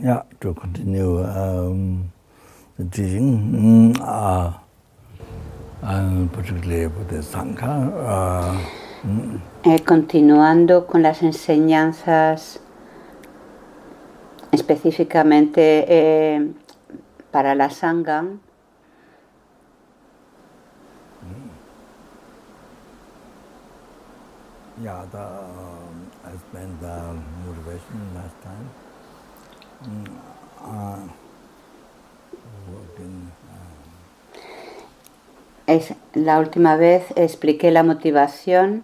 Yeah, to continue the teaching, and particularly with the Sangha. Continuando con las enseñanzas específicamente para la Sangha. Yeah, I spent the motivation last time. La última vez expliqué la motivación.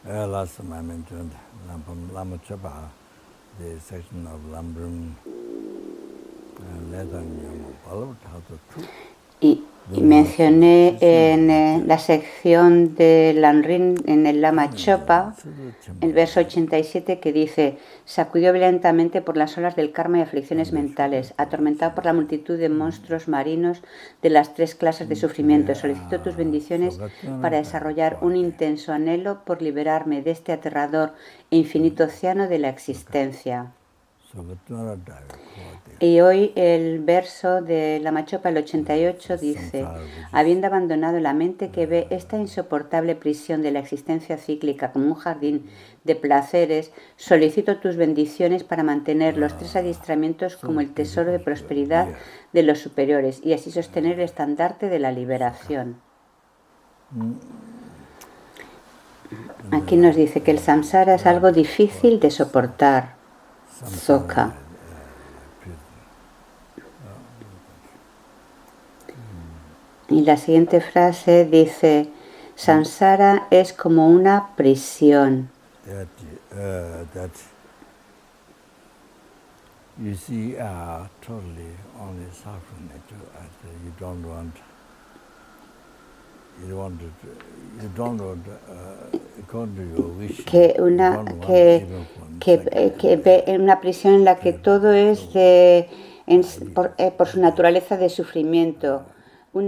Last time I mentioned Lama Chapa, the section of Lambrum, Y mencioné en la sección de Lanrin, en el Lama Chopa, el verso 87 que dice: sacudió violentamente por las olas del karma y aflicciones mentales, atormentado por la multitud de monstruos marinos de las tres clases de sufrimiento. Solicito tus bendiciones para desarrollar un intenso anhelo por liberarme de este aterrador e infinito océano de la existencia. Y hoy el verso de Lama Chopa, el 88, dice: habiendo abandonado la mente que ve esta insoportable prisión de la existencia cíclica como un jardín de placeres, solicito tus bendiciones para mantener los tres adiestramientos como el tesoro de prosperidad de los superiores y así sostener el estandarte de la liberación. Aquí nos dice que el samsara es algo difícil de soportar. Zoka. Y la siguiente frase dice: samsara es como una prisión. You see, totally only suffering nature. You don't want according to your wish. Que ve en una prisión en la que todo es por su naturaleza de sufrimiento. Un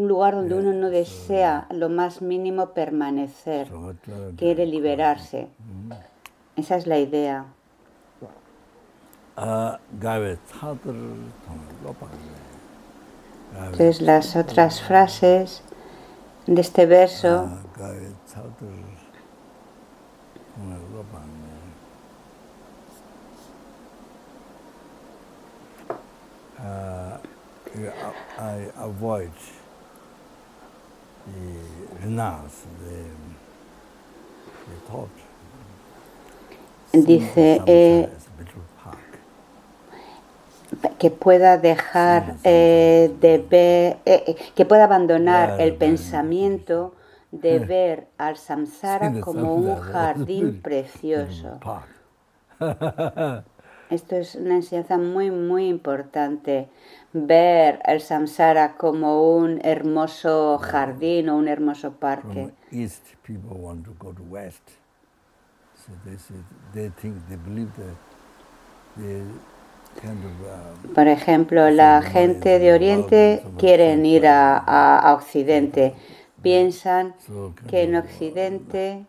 lugar donde uno no desea lo más mínimo permanecer, quiere liberarse. Esa es la idea. Entonces las otras frases de este verso I avoid renounce the thought. Dice que pueda dejar de ver, que pueda abandonar el pensamiento de ver al samsara como un jardín precioso. Esto es una enseñanza muy, muy importante. Ver el samsara como un hermoso jardín o un hermoso parque. Por ejemplo, la gente de Oriente quiere ir a Occidente. Piensan que en Occidente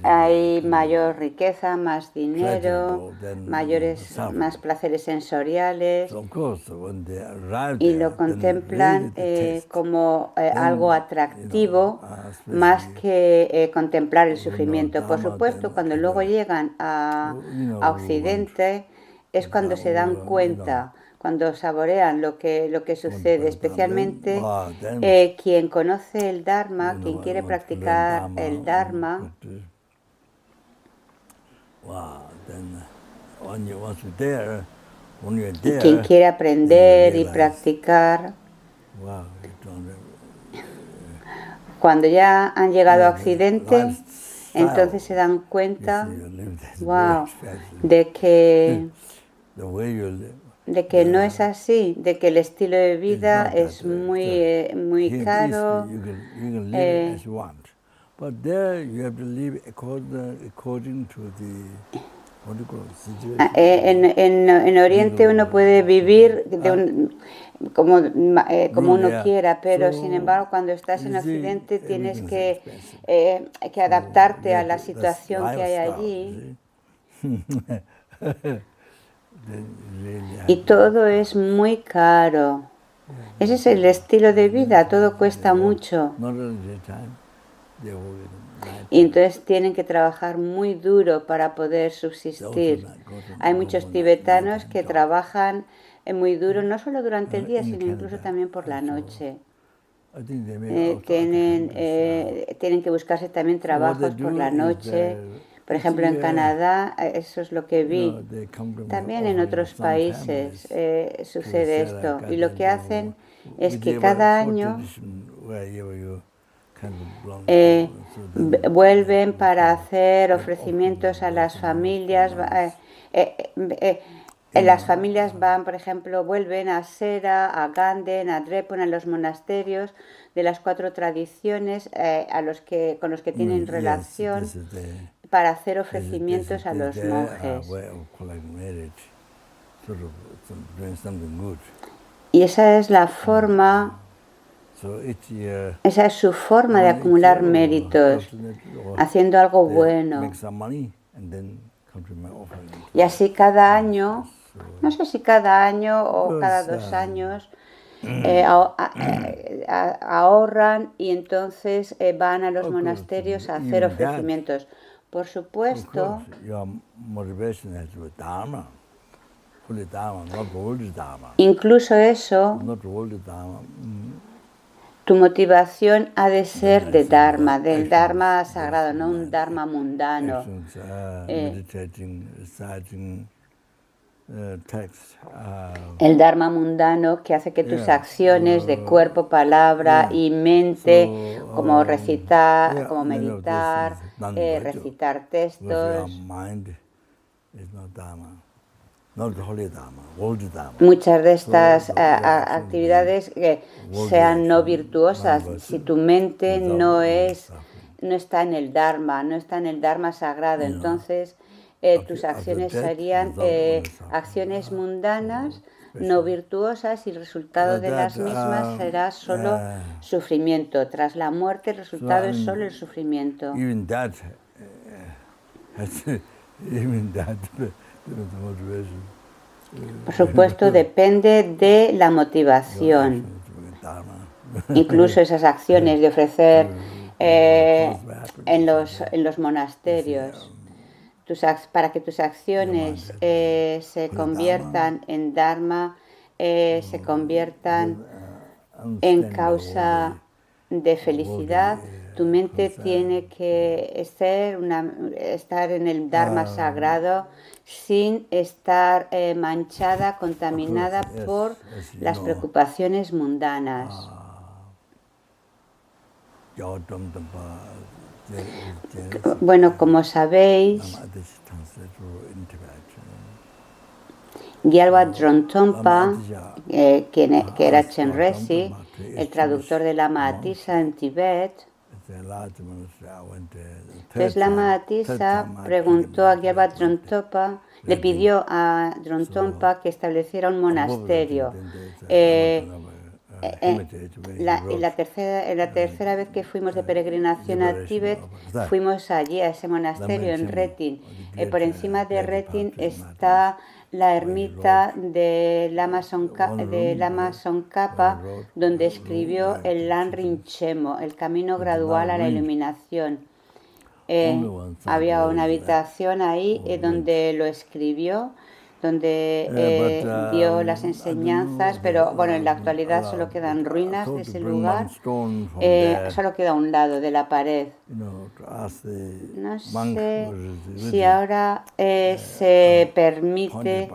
hay mayor riqueza, más dinero, más placeres sensoriales y lo contemplan como algo atractivo más que contemplar el sufrimiento. Por supuesto, cuando luego llegan a Occidente es cuando se dan cuenta, cuando saborean lo que sucede, especialmente quien conoce el Dharma, quien quiere practicar el Dharma, quien quiere aprender y practicar, Cuando ya han llegado a Occidente, entonces se dan cuenta, wow, de que no es así, de que el estilo de vida es muy caro. En Oriente uno puede vivir como uno quiera, pero sin embargo cuando estás en Occidente tienes que adaptarte a la situación que hay allí. Y todo es muy caro. Ese es el estilo de vida, todo cuesta mucho. Y entonces tienen que trabajar muy duro para poder subsistir. Hay muchos tibetanos que trabajan muy duro, no solo durante el día, sino incluso también por la noche. Tienen que buscarse también trabajos por la noche. Por ejemplo, en Canadá, eso es lo que vi. También en otros países sucede esto. Y lo que hacen es que cada año vuelven para hacer ofrecimientos a las familias. Las familias van, por ejemplo, vuelven a Sera, a Ganden, a Drepung, a los monasterios de las 4 tradiciones con los que tienen relación para hacer ofrecimientos a los monjes. Y esa es la forma, esa es su forma de acumular méritos, haciendo algo bueno. Y así cada año, no sé si cada año o cada 2 años, ahorran y entonces van a los monasterios a hacer ofrecimientos. Por supuesto, incluso eso, tu motivación ha de ser de Dharma, del Dharma sagrado, no un Dharma mundano. El Dharma mundano que hace que tus acciones de cuerpo, palabra y mente, como recitar, como meditar, recitar textos, muchas de estas actividades sean no virtuosas si tu mente no está en el Dharma, no está en el Dharma sagrado. Entonces tus acciones serían acciones mundanas, no virtuosas, y el resultado de las mismas será solo sufrimiento. Tras la muerte el resultado es solo el sufrimiento. Por supuesto, depende de la motivación. Incluso esas acciones de ofrecer en los monasterios, para que tus acciones se conviertan en Dharma, se conviertan en causa de felicidad, tu mente tiene que estar en el Dharma sagrado sin estar manchada, contaminada por las preocupaciones mundanas. Bueno, como sabéis, Gyalwa Dromtonpa, que era Chenrezig, el traductor de Lama Atisa en Tibet, entonces Lama Atisa preguntó a Gyalwa Dromtonpa, le pidió a Dromtonpa que estableciera un monasterio. La tercera vez que fuimos de peregrinación a Tíbet, fuimos allí a ese monasterio en Retin. Por encima de Retin está la ermita de Lama Tsongkhapa, donde escribió el Lanrin Chemo, el camino gradual a la iluminación. Había una habitación ahí donde lo escribió, donde dio las enseñanzas, pero bueno, en la actualidad solo quedan ruinas de ese lugar, solo queda un lado de la pared. No sé si ahora se permite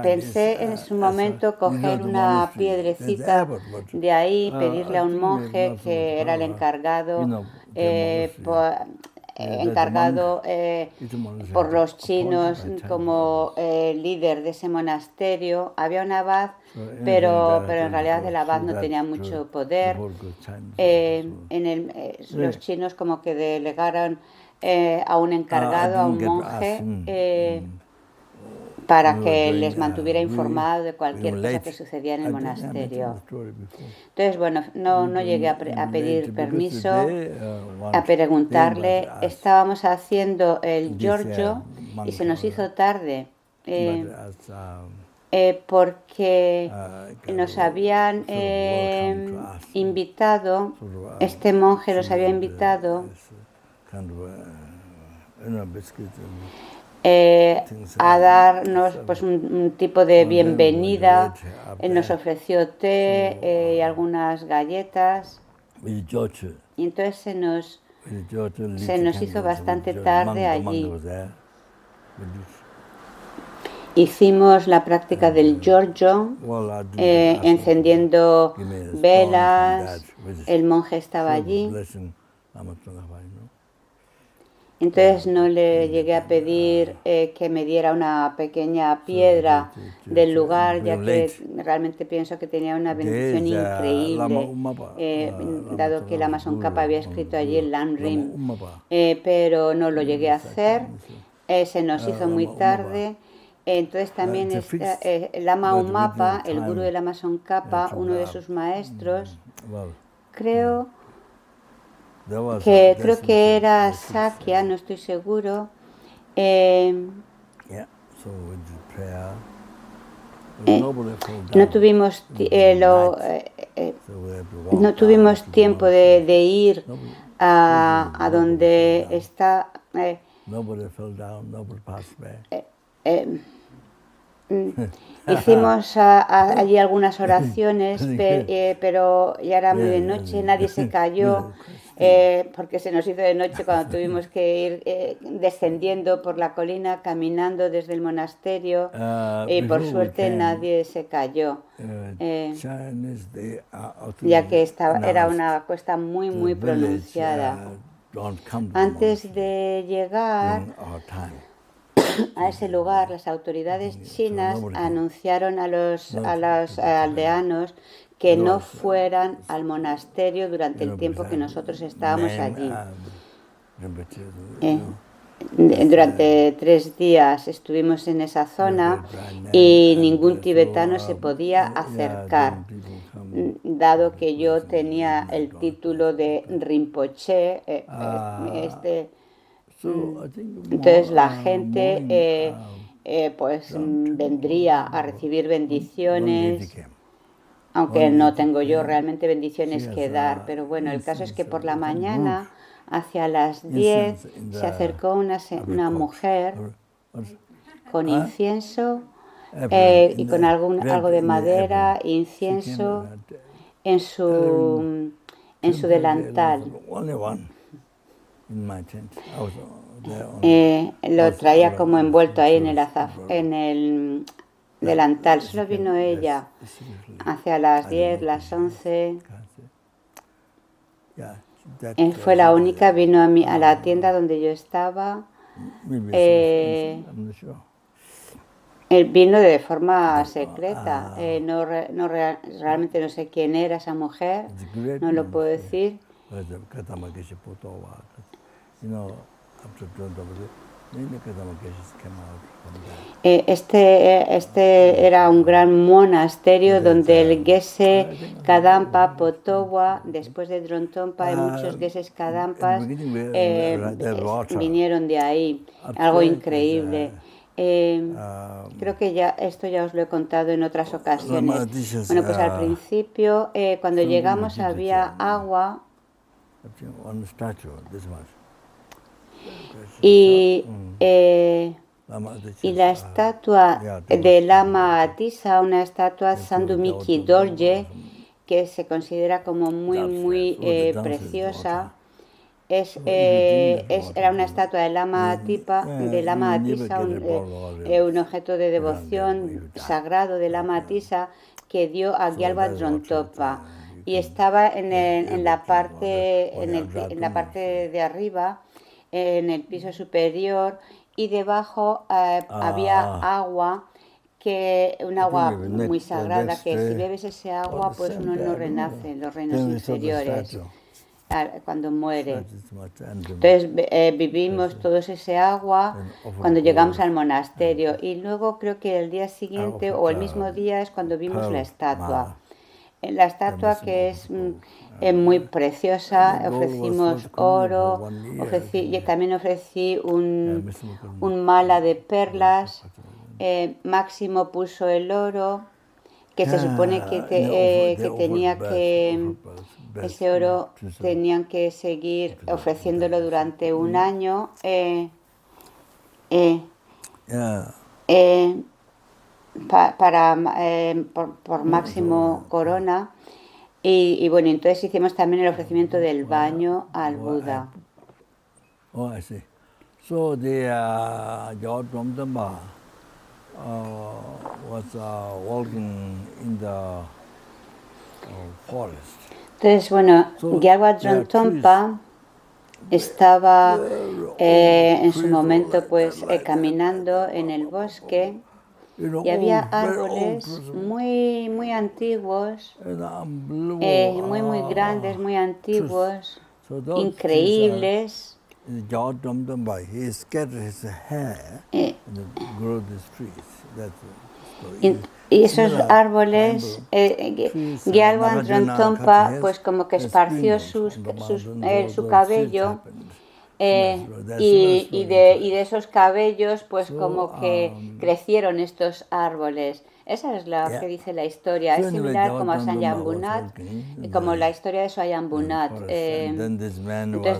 Pensé en su momento coger una piedrecita de ahí, pedirle a un monje que era el encargado, por los chinos como líder de ese monasterio. Había un abad, pero en realidad el abad no tenía mucho poder. Los chinos como que delegaron a un encargado, a un monje, para que les mantuviera informado de cualquier cosa que sucedía en el monasterio. Entonces, bueno, no llegué a pedir permiso, a preguntarle. Estábamos haciendo el Giorgio y se nos hizo tarde porque nos habían invitado, este monje los había invitado a darnos pues un tipo de bienvenida. Nos ofreció té y algunas galletas, y entonces se nos hizo bastante tarde allí. Hicimos la práctica del Giorgio, encendiendo velas. El monje estaba allí. Entonces no le llegué a pedir que me diera una pequeña piedra del lugar, ya que realmente pienso que tenía una bendición increíble, dado que Lama Tsongkhapa había escrito allí el Lamrim, pero no lo llegué a hacer. Se nos hizo muy tarde. Entonces también Lama Umapa, el gurú de Lama Tsongkhapa, uno de sus maestros, creo que era Sakya, no estoy seguro. No tuvimos tiempo de ir a donde está. Hicimos allí algunas oraciones, pero ya era muy de noche, nadie se cayó, porque se nos hizo de noche cuando tuvimos que ir descendiendo por la colina, caminando desde el monasterio, y por suerte nadie se cayó, ya que era una cuesta muy pronunciada. Antes de llegar a ese lugar, las autoridades chinas anunciaron a los aldeanos que no fueran al monasterio durante el tiempo que nosotros estábamos allí. Durante 3 días estuvimos en esa zona y ningún tibetano se podía acercar, dado que yo tenía el título de Rinpoche. Entonces la gente pues vendría a recibir bendiciones, aunque no tengo yo realmente bendiciones que dar, pero bueno, el caso es que por la mañana, hacia las 10, se acercó una mujer con incienso y con algo de madera, incienso en su delantal. Lo traía como envuelto ahí en el delantal. Solo vino ella hacia las 10, las 11. Fue la única, vino a la tienda donde yo estaba. Él vino de forma secreta. Realmente no sé quién era esa mujer, no lo puedo decir. Este era un gran monasterio donde el Geshe Kadampa Potowa, después de Drontompa, hay muchos Geshes Kadampas vinieron de ahí, algo increíble. Creo que esto ya os lo he contado en otras ocasiones. Bueno, pues al principio, cuando llegamos, había agua. Y la estatua de Lama Atisa, una estatua Sandumiki Dorje, que se considera como muy preciosa, Era una estatua de Lama Atisa, un objeto de devoción sagrado de Lama Atisa que dio a Gyalpa Dromtonpa, y estaba en la parte de arriba, en el piso superior, y debajo había agua, un agua muy sagrada, que si bebes ese agua pues uno no renace en los reinos inferiores cuando muere. Entonces vivimos todos ese agua cuando llegamos al monasterio, y luego creo que el día siguiente o el mismo día es cuando vimos la estatua. La estatua, que es muy preciosa, ofrecimos oro, también ofrecí un mala de perlas. Máximo puso el oro, que se supone que tenía que, ese oro tenían que seguir ofreciéndolo durante un año por Máximo Corona. Y bueno, entonces hicimos también el ofrecimiento del baño al Buda. Oh, I see. So the Dromtonpa was walking in the forest. Entonces, bueno, Gyalpa Dromtonpa estaba en su momento pues caminando en el bosque, y había árboles muy antiguos, muy grandes, muy antiguos, increíbles. Y esos árboles, Gyalpa Dromtonpa pues como que esparció su cabello, y de esos cabellos pues como que crecieron estos árboles. Esa es la que dice la historia. Es similar como a Swayambhunath, como la historia de Swayambhunath. Entonces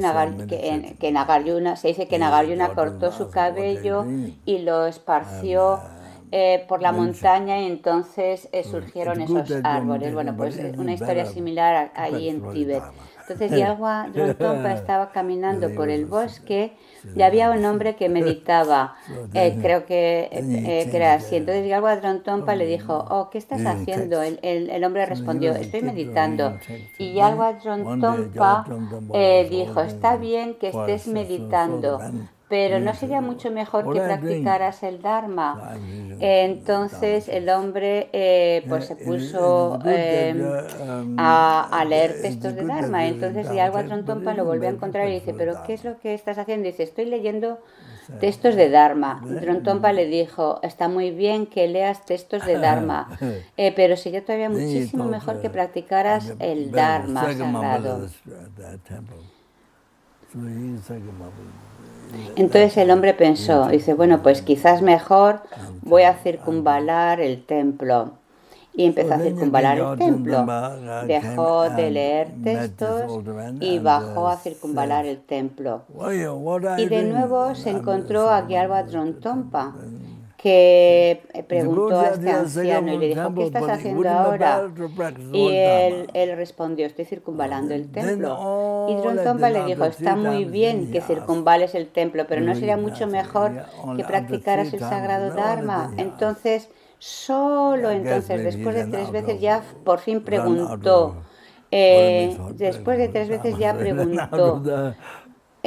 Nagarjuna, se dice que Nagarjuna cortó su cabello y lo esparció por la montaña, y entonces surgieron esos árboles. Bueno, pues una historia similar allí en Tíbet. Entonces Gyalpa Dromtonpa estaba caminando por el bosque y había un hombre que meditaba, creo que era así. Entonces Gyalpa Dromtonpa le dijo: oh, ¿qué estás haciendo? El hombre respondió: estoy meditando. Y Gyalpa Dromtonpa dijo: está bien que estés meditando, pero ¿no sería mucho mejor que practicaras el Dharma? Entonces el hombre pues se puso a leer textos de Dharma. Entonces Gyalpa Dromtonpa lo volvió a encontrar y dice: ¿pero qué es lo que estás haciendo? Y dice: estoy leyendo textos de Dharma. Dromtonpa le dijo: está muy bien que leas textos de Dharma, pero sería todavía muchísimo mejor que practicaras el Dharma sagrado. Entonces el hombre pensó, dice: bueno, pues quizás mejor voy a circunvalar el templo. Y empezó a circunvalar el templo. Dejó de leer textos y bajó a circunvalar el templo. Y de nuevo se encontró a Gyalpa Dromtonpa, que preguntó a este anciano y le dijo: ¿qué estás haciendo ahora? Y él respondió: estoy circunvalando el templo. Y Dromtonpa le dijo: está muy bien que circunvales el templo, pero ¿no sería mucho mejor que practicaras el sagrado Dharma? Entonces, después de 3 veces ya por fin preguntó. Después de 3 veces ya preguntó.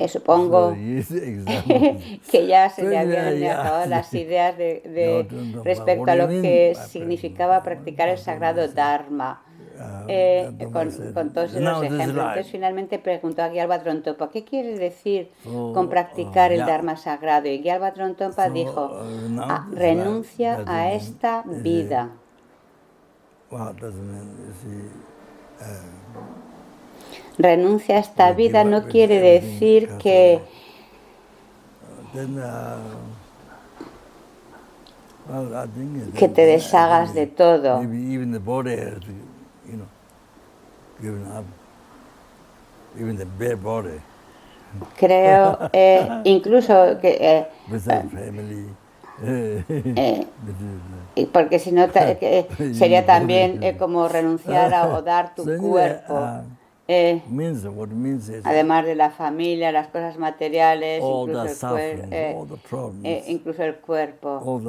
Supongo que ya se le habían acabado las ideas respecto a lo que significaba practicar el sagrado Dharma, con todos los ejemplos. Entonces finalmente preguntó a Gyalpa Dromtonpa: ¿qué quiere decir con practicar el Dharma sagrado? Y Gyalpa Dromtonpa dijo: renuncia a esta vida. Renuncia a esta vida no quiere decir que te deshagas de todo. Creo incluso que porque si no sería también como renunciar o dar tu cuerpo. Además de la familia, las cosas materiales, incluso el cuerpo.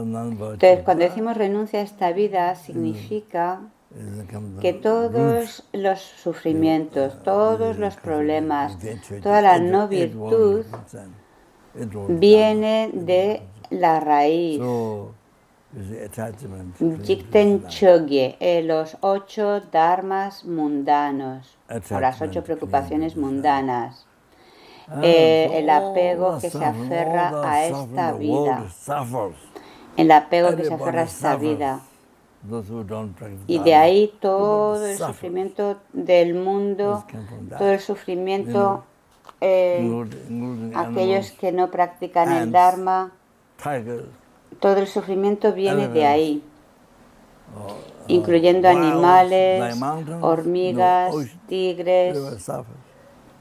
Entonces, cuando decimos renuncia a esta vida, significa que todos los sufrimientos, todos los problemas, toda la no virtud viene de la raíz. Jigten Chogye, los 8 dharmas mundanos, o las 8 preocupaciones mundanas. El apego que se aferra a esta vida. El apego que se aferra a esta vida. Y de ahí todo el sufrimiento del mundo, todo el sufrimiento, aquellos que no practican el Dharma, todo el sufrimiento viene de ahí, incluyendo animales, hormigas, tigres,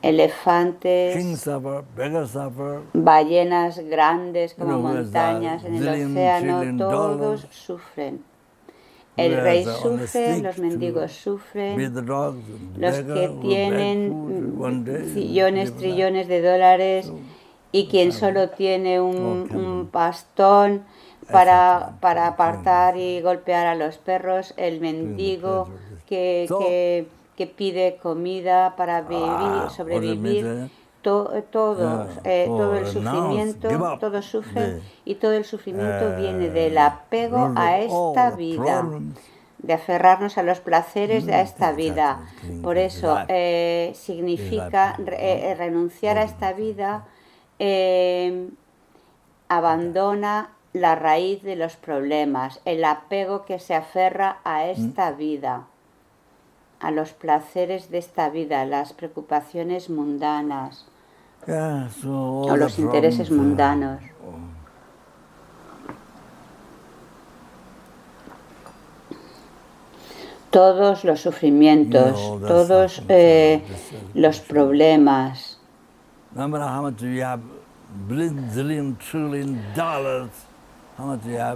elefantes, ballenas grandes como montañas en el océano, todos sufren. El rey sufre, los mendigos sufren, los que tienen trillones de dólares y quien solo tiene un bastón para apartar y golpear a los perros, el mendigo que pide comida para sobrevivir, todo el sufrimiento, todos sufren y todo el sufrimiento viene del apego a esta vida, de aferrarnos a los placeres de esta vida. Por eso significa renunciar a esta vida, abandona la raíz de los problemas, el apego que se aferra a esta vida, a los placeres de esta vida, las preocupaciones mundanas o los intereses mundanos. Todos los sufrimientos, todos los problemas.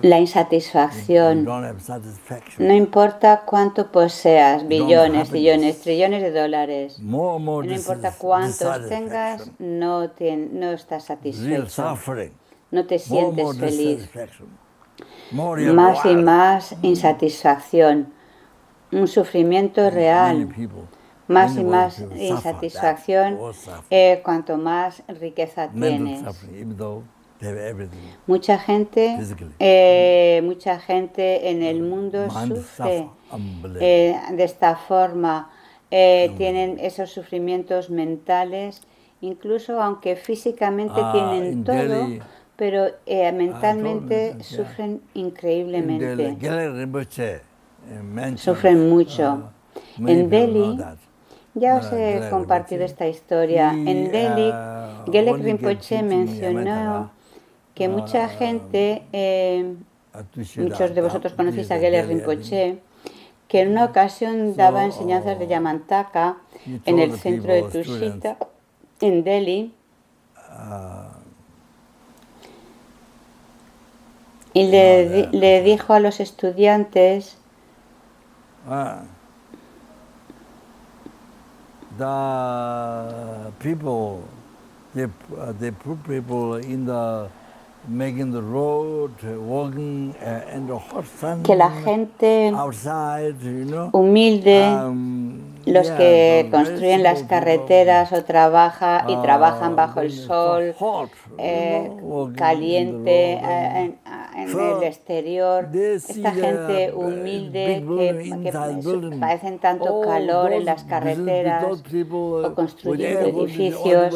La insatisfacción. No importa cuánto poseas, billones, trillones de dólares. No importa cuántos tengas, no estás satisfecho. No te sientes feliz. Más y más insatisfacción. Un sufrimiento real. Más y más insatisfacción cuanto más riqueza tienes. Mucha gente en el mundo sufre de esta forma, tienen esos sufrimientos mentales, incluso aunque físicamente tienen todo, pero mentalmente sufren increíblemente, sufren mucho. En Delhi, ya os he compartido esta historia, en Delhi, Gelek Rinpoche mencionó que mucha gente, muchos de vosotros conocéis a Gelek Rinpoche, que en una ocasión daba enseñanzas de Yamantaka en el centro de Tushita, en Delhi, y le dijo a los estudiantes the people, they put people in the making the road, walking in the hot sun, que la gente outside, humilde, los que construyen las carreteras o trabajan bajo el sol caliente en el exterior, esta gente humilde que padecen tanto calor en las carreteras o construyendo edificios,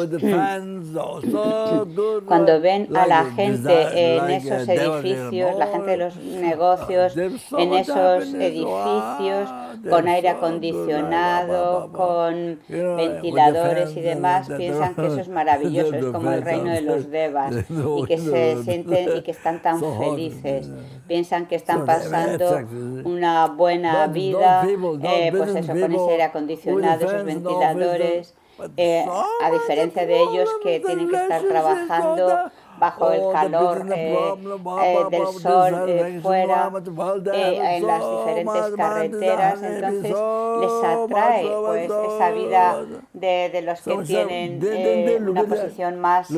cuando ven a la gente en esos edificios, la gente de los negocios en esos edificios con aire acondicionado, con ventiladores y demás, piensan que eso es maravilloso, es como el reino de los devas y que se sienten y que están tan felices, piensan que están pasando una buena vida, pues eso, con ese aire acondicionado, esos ventiladores, a diferencia de ellos que tienen que estar trabajando bajo el calor del sol fuera, en las diferentes carreteras. Entonces les atrae pues esa vida de los que tienen una posición más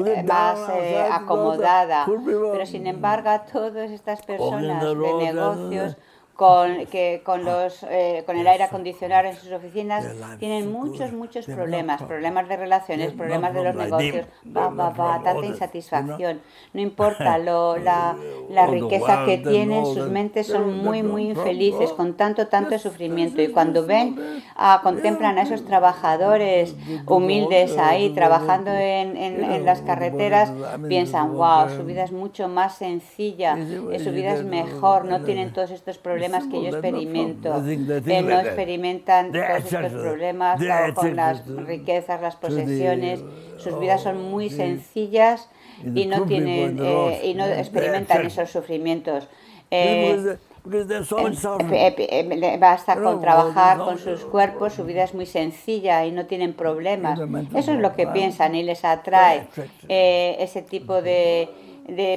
acomodada. Pero sin embargo, todas estas personas de negocios con el aire acondicionado en sus oficinas tienen muchos problemas de relaciones, problemas de los negocios, tanta insatisfacción. No importa la riqueza que tienen, sus mentes son muy infelices con tanto sufrimiento. Y cuando contemplan a esos trabajadores humildes ahí trabajando en las carreteras, piensan, wow, su vida es mucho más sencilla, su vida es mejor, no tienen todos estos problemas que yo experimento. No experimentan todos estos problemas con las riquezas, las posesiones. Sus vidas son muy sencillas y no experimentan esos sufrimientos. Basta con trabajar con sus cuerpos, su vida es muy sencilla y no tienen problemas. Eso es lo que piensan y les atrae ese tipo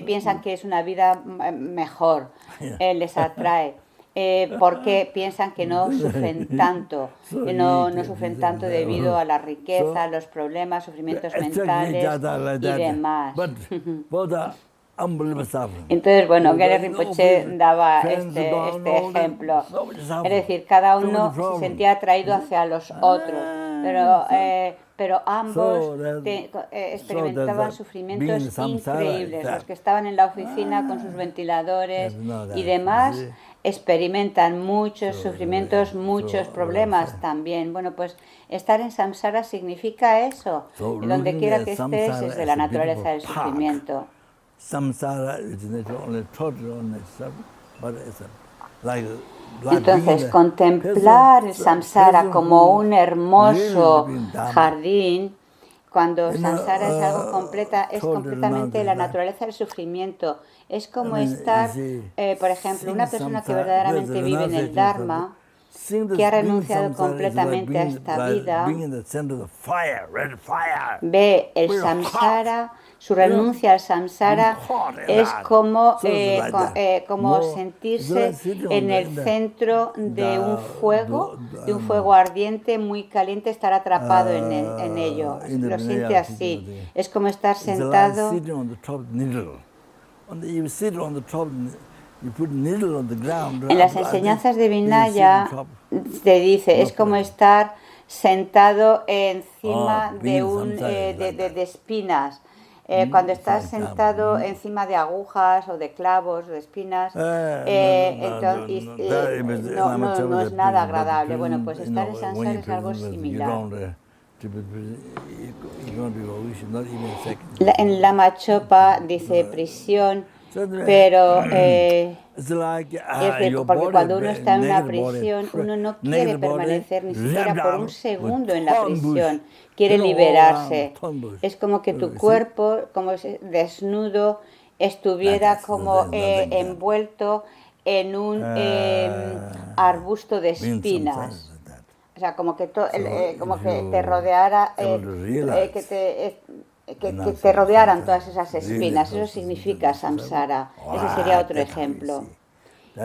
piensan que es una vida mejor, les atrae. Porque piensan que no sufren tanto, no sufren tanto debido a la riqueza, los problemas, sufrimientos mentales y demás. Entonces, bueno, Gelek Rinpoche daba este ejemplo. Es decir, cada uno se sentía atraído hacia los otros, pero ambos experimentaban sufrimientos increíbles. Los que estaban en la oficina con sus ventiladores y demás experimentan muchos sufrimientos, muchos problemas también. Bueno, pues estar en samsara significa eso. Y donde quiera que estés es de la naturaleza del sufrimiento. Entonces, contemplar el samsara como un hermoso jardín, cuando samsara es algo completamente la naturaleza del sufrimiento. Es como estar, por ejemplo, una persona que verdaderamente vive en el Dharma, que ha renunciado completamente a esta vida, ve el samsara, su renuncia al samsara es como sentirse en el centro de un fuego ardiente, muy caliente, estar atrapado en ello. Lo siente así. Es como estar sentado. En las enseñanzas de Vinaya te dice, es como estar sentado encima de espinas. Cuando estás sentado encima de agujas o de clavos, de espinas, entonces, no es nada agradable. Bueno, pues estar en samsara es algo similar. En Lama Chopa dice prisión, pero porque cuando uno está en una prisión, uno no quiere permanecer ni siquiera por un segundo en la prisión, quiere liberarse. Es como que tu cuerpo, como desnudo, estuviera como envuelto en un arbusto de espinas. O sea, como que te rodeara, que te rodearan todas esas espinas. Eso significa samsara. Ese sería otro ejemplo.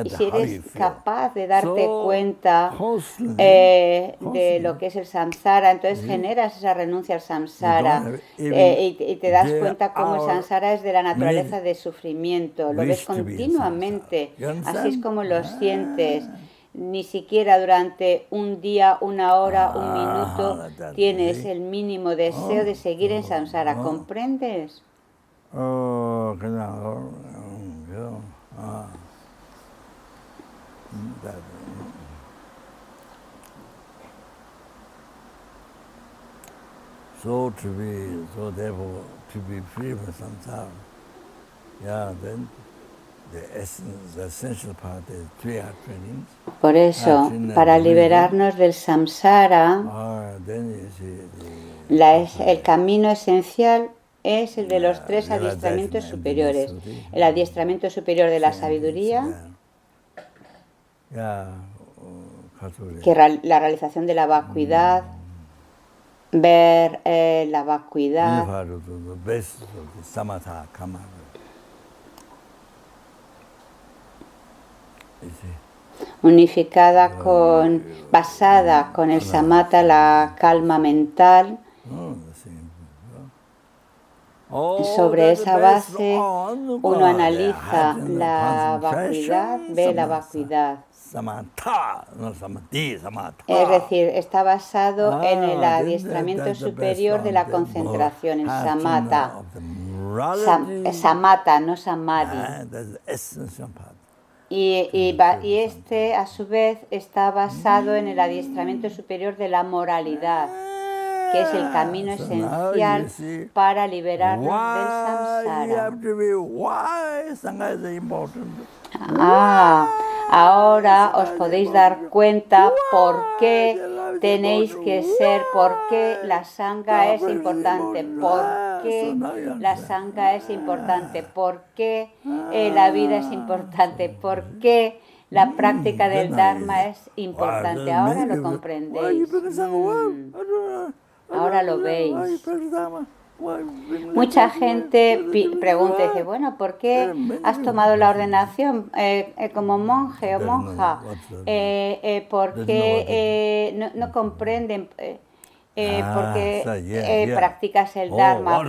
Y si eres capaz de darte cuenta de lo que es el samsara, entonces generas esa renuncia al samsara y te das cuenta cómo el samsara es de la naturaleza de sufrimiento. Lo ves continuamente. Así es como lo sientes. Ni siquiera durante un día, una hora, un minuto tienes el mínimo deseo de seguir en samsara. ¿Comprendes? To be free from samsara, then Por eso, para liberarnos del samsara, el camino esencial es el de los 3 adiestramientos superiores. El adiestramiento superior de la sabiduría, que la realización de la vacuidad, ver la vacuidad unificada basada con el samatha, la calma mental. Sobre esa base uno analiza la vacuidad, ve la vacuidad. Es decir, está basado en el adiestramiento superior de la concentración, el samatha. Samatha, no samadhi. Y este, a su vez, está basado en el adiestramiento superior de la moralidad, que es el camino esencial para liberarnos del samsara. Ahora os podéis dar cuenta por qué tenéis que ser, por qué la sangha es importante, por qué la sangha es importante, por qué la vida es importante, por qué la práctica del Dharma es importante. Ahora lo comprendéis. Ahora lo veis. Mucha gente pregunta y dice, bueno, ¿por qué has tomado la ordenación como monje o monja? ¿Por qué no comprenden por qué practicas el Dharma?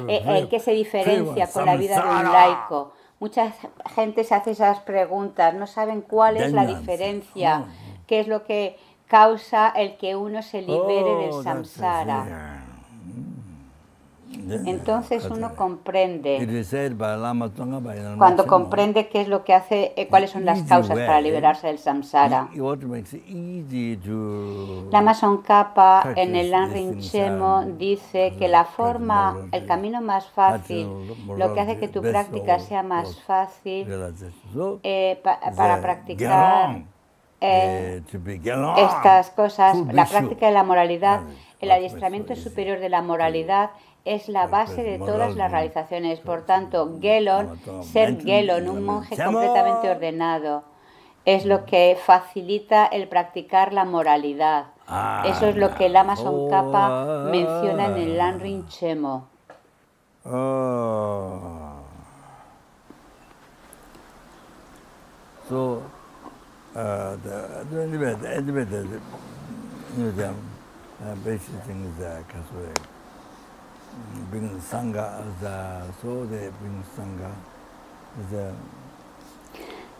¿En qué se diferencia con la vida de un laico? Mucha gente se hace esas preguntas, no saben cuál es la diferencia, qué es lo que causa el que uno se libere del samsara. Entonces uno comprende, cuando comprende qué es lo que hace, cuáles son las causas para liberarse del samsara. Lama Tsongkhapa en el Lanrin Chemo dice que la forma, el camino más fácil, lo que hace que tu práctica sea más fácil para practicar estas cosas, la práctica de la moralidad, el adiestramiento superior de la moralidad es la base de todas las realizaciones. Por tanto, Gelon, ser Gelon, un monje completamente ordenado, es lo que facilita el practicar la moralidad. Eso es lo que Lama Tsongkhapa menciona en el Lanrin Chemo.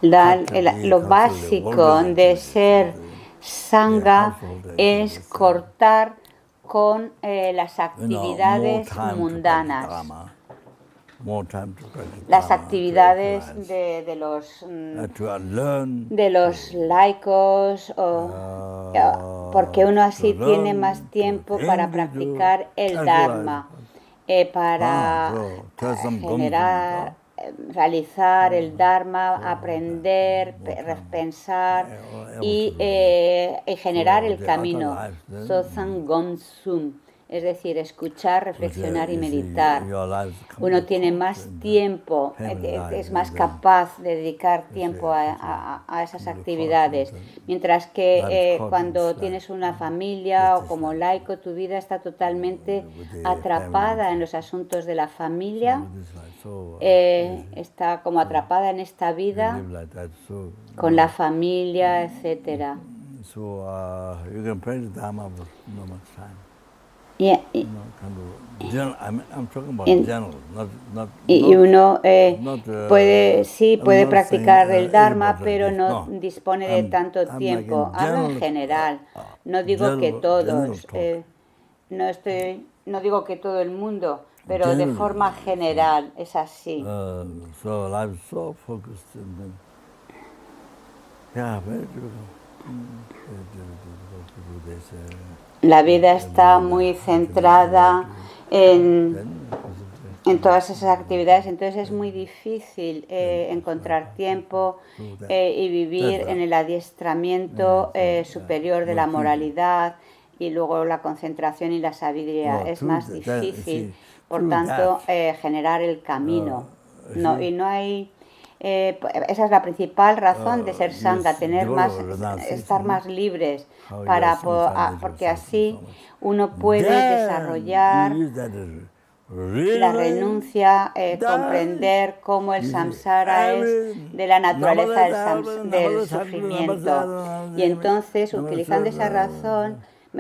Lo básico de ser sangha es cortar con las actividades mundanas, las actividades de los laicos, porque uno así tiene más tiempo para practicar el Dharma, para realizar el Dharma, aprender, pensar y generar el camino. Sotsang Gomsum, es decir, escuchar, reflexionar y meditar. Uno tiene más tiempo, es más capaz de dedicar tiempo a esas actividades, mientras que cuando tienes una familia o como laico, tu vida está totalmente atrapada en los asuntos de la familia, está como atrapada en esta vida con la familia, etc. Y uno puede practicar el Dharma, pero no dispone de tanto tiempo. Hablo en general, no digo que todos, no digo que todo el mundo, pero de forma general es así. La vida está muy centrada en todas esas actividades, entonces es muy difícil encontrar tiempo y vivir en el adiestramiento superior de la moralidad y luego la concentración y la sabiduría. Es más difícil, por tanto, generar el camino. No hay esa es la principal razón de ser sangha, estar más libres, porque así uno puede desarrollar la renuncia, comprender cómo el samsara es de la naturaleza del sufrimiento. Y entonces, utilizando esa razón,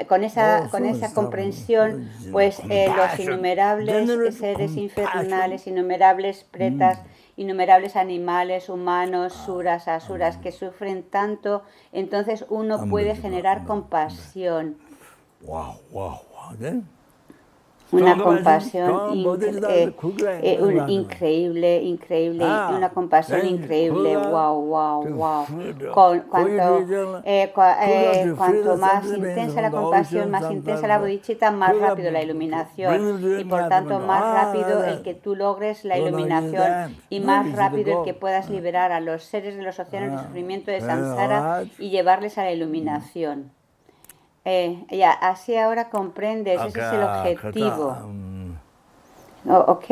con esa comprensión, pues los innumerables seres infernales, innumerables pretas, innumerables animales, humanos, suras, asuras, que sufren tanto, entonces uno puede generar compasión. Una compasión increíble, una compasión increíble, wow. Cuanto más intensa la compasión, más intensa la bodhicitta, más rápido la iluminación y por tanto más rápido el que tú logres la iluminación y más rápido el que puedas liberar a los seres de los océanos de sufrimiento de samsara y llevarles a la iluminación. Ya, así ahora comprendes, ese es el objetivo. ¿Ok?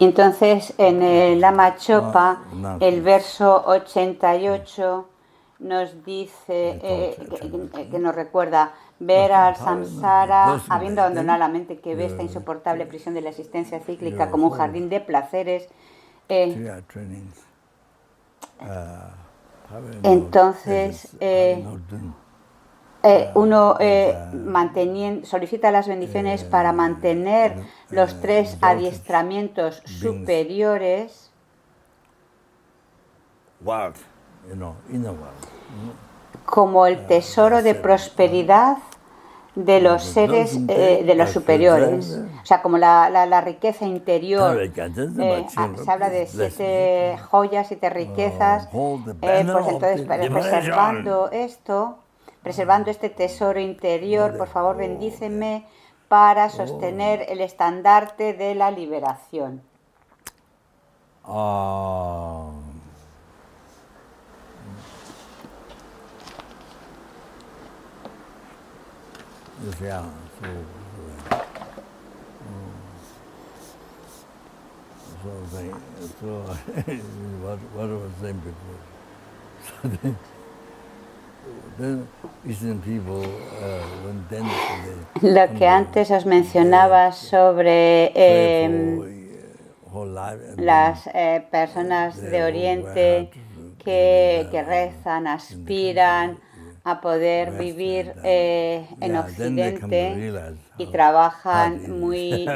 Entonces, en el Lama Chopa, el verso 88 nos dice, que nos recuerda, ver al samsara, habiendo abandonado la mente que ve esta insoportable prisión de la existencia cíclica como un jardín de placeres. Entonces, uno solicita las bendiciones para mantener los 3 adiestramientos superiores. Como el tesoro de prosperidad de los seres de los superiores, o sea, como la riqueza interior. Se habla de 7 joyas, 7 riquezas, pues entonces preservando este tesoro interior, por favor bendíceme para sostener el estandarte de la liberación. What I was saying before. Lo que antes os mencionaba sobre las personas de Oriente que rezan, aspiran a poder vivir en Occidente y trabajan muy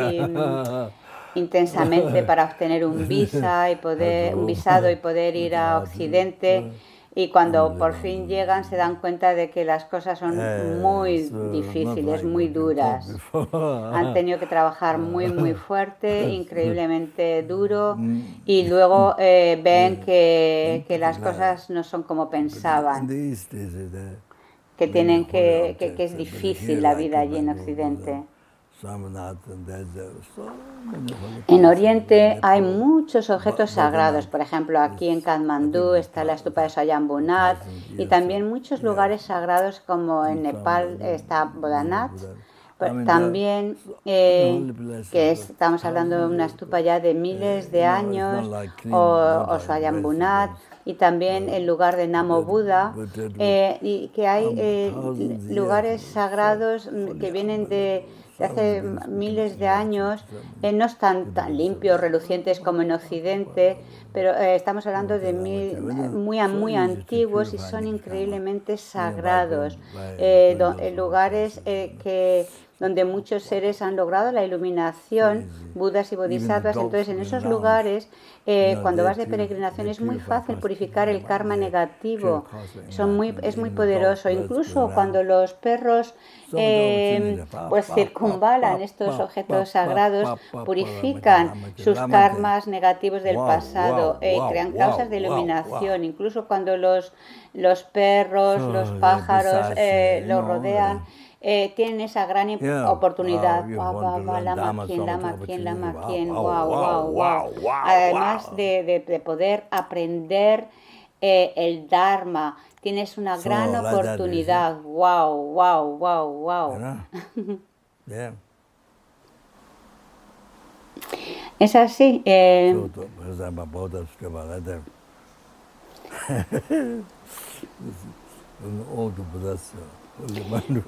intensamente para obtener un visado y poder ir a Occidente. Y cuando por fin llegan se dan cuenta de que las cosas son muy difíciles, muy duras. Han tenido que trabajar muy fuerte, increíblemente duro, y luego ven que las cosas no son como pensaban, que es difícil la vida allí en Occidente. En Oriente hay muchos objetos sagrados, por ejemplo aquí en Katmandú está la estupa de Swayambhunath y también muchos lugares sagrados como en Nepal está Bodhanath, también estamos hablando de una estupa ya de miles de años o Swayambhunath y también el lugar de Namo Buddha y que hay lugares sagrados que vienen de hace miles de años, no están tan limpios, relucientes como en Occidente, pero estamos hablando de muy antiguos y son increíblemente sagrados, lugares donde muchos seres han logrado la iluminación, budas y bodhisattvas. Entonces en esos lugares, cuando vas de peregrinación es muy fácil purificar el karma negativo, es muy poderoso, incluso cuando los perros pues circunvalan estos objetos sagrados, purifican sus karmas negativos del pasado, crean causas de iluminación, incluso cuando los perros, los pájaros los rodean, tienen esa gran oportunidad. Lama quien, wow. Además de poder aprender el Dharma. Tienes una gran oportunidad. Wow, wow, wow, wow. Yeah. Es así.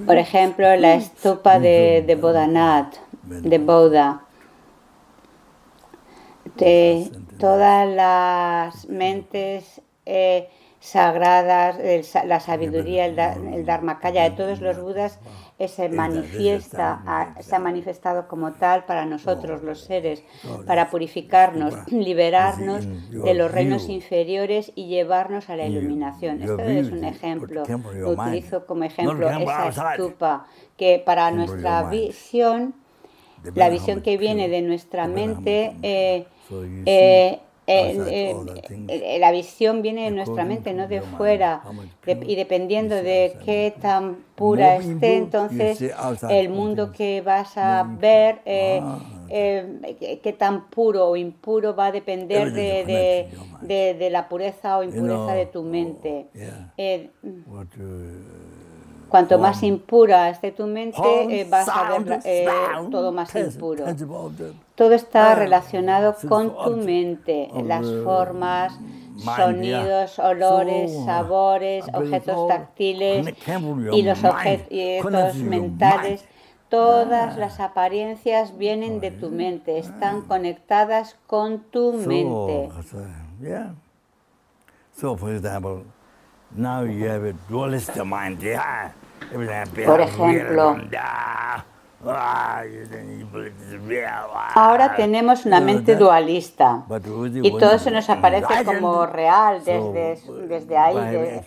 Por ejemplo, la estupa de Bodhanath, de Buda. Todas las mentes sagradas, la sabiduría, el Dharmakaya de todos los Budas se ha manifestado como tal para nosotros, los seres, para purificarnos, liberarnos de los reinos inferiores y llevarnos a la iluminación. Esto es un ejemplo, lo utilizo como ejemplo, esa estupa, que para nuestra visión, la visión que viene de nuestra mente, la visión viene de nuestra mente, no de fuera, y dependiendo de qué tan pura esté, entonces el mundo que vas a ver, qué tan puro o impuro va a depender de la pureza o impureza de tu mente. Cuanto más impura esté tu mente, vas a ver todo más impuro. Todo está relacionado con tu mente, las formas, sonidos, olores, sabores, objetos táctiles y los objetos mentales. Todas las apariencias vienen de tu mente, están conectadas con tu mente. Por ejemplo, ahora tenemos una mente dualista y todo se nos aparece como real desde ahí.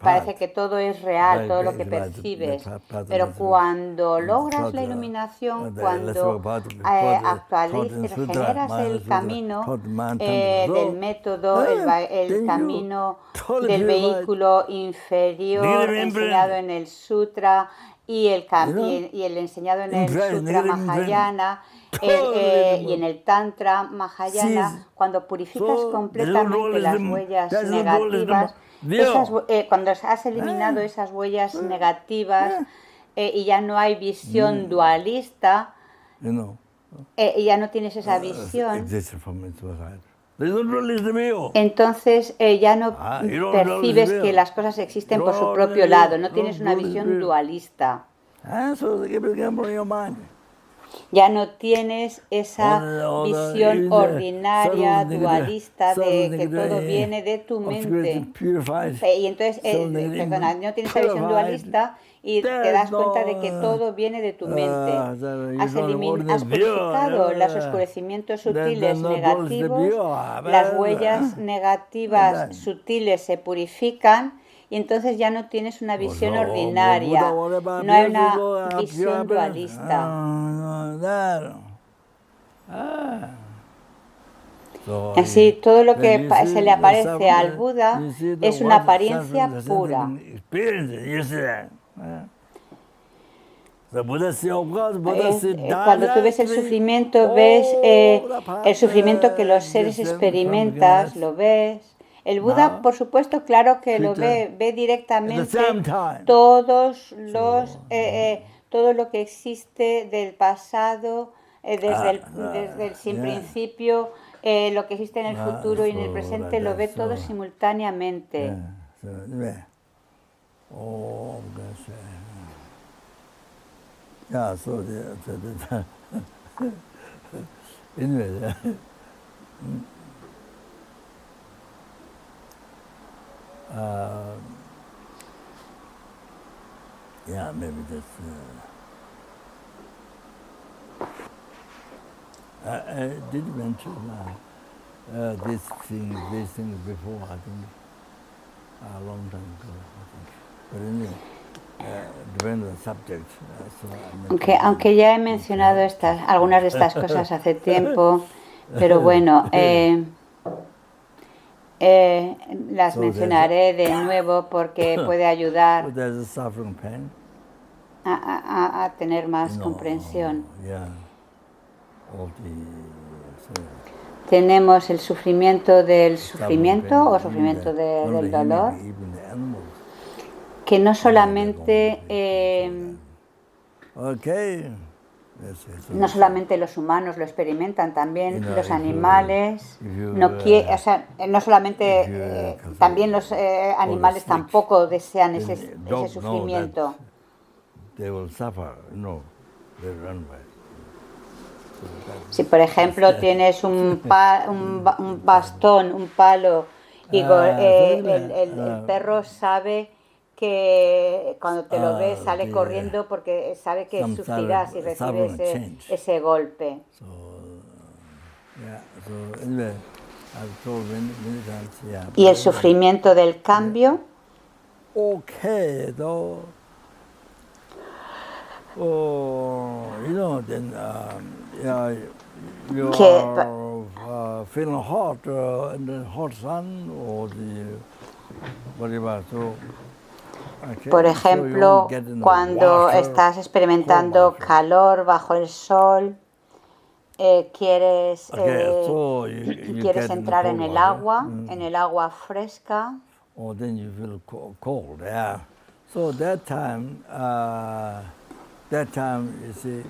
Parece que todo es real, todo lo que percibes. Pero cuando logras la iluminación, cuando generas el camino del método, el camino del vehículo inferior enseñado en el sutra, y el enseñado en el Sutra Mahayana y en el Tantra Mahayana, cuando purificas completamente las huellas negativas, cuando has eliminado esas huellas negativas y ya no hay visión dualista, y ya no tienes esa visión, entonces ya no percibes que las cosas existen por su propio lado, no tienes una visión dualista. Ya no tienes esa visión ordinaria, dualista, de que todo viene de tu mente. Y entonces, no tienes esa visión dualista y te das cuenta de que todo viene de tu mente. Has purificado los oscurecimientos sutiles negativos, las huellas negativas sutiles se purifican y entonces ya no tienes una visión ordinaria, no hay una visión dualista. Así, todo lo que se le aparece al Buda es una apariencia pura. Cuando tú ves el sufrimiento, ves el sufrimiento que los seres experimentan, lo ves. El Buda, por supuesto, claro que lo ve directamente todo lo que existe del pasado, desde el sin principio, lo que existe en el futuro y en el presente, lo ve todo simultáneamente. Maybe that's. I did mention these things before, I think, a long time ago, I think. But anyway, depends on the subject. Aunque ya he mencionado algunas de estas cosas hace tiempo, pero bueno, las mencionaré de nuevo porque puede ayudar a tener más comprensión. Tenemos el sufrimiento del sufrimiento o sufrimiento del dolor, que no solamente los humanos lo experimentan, también los animales, no solamente, también los animales tampoco desean ese sufrimiento. Si por ejemplo tienes un bastón, un palo, y el perro sabe que cuando te lo ves sale corriendo porque sabe que sufrirás si recibes ese golpe. Y el sufrimiento del cambio, feeling hot in the hot sun or por ejemplo, cuando estás experimentando calor bajo el sol, quieres entrar en el agua fresca. Or then you feel cold, yeah. So that time you see,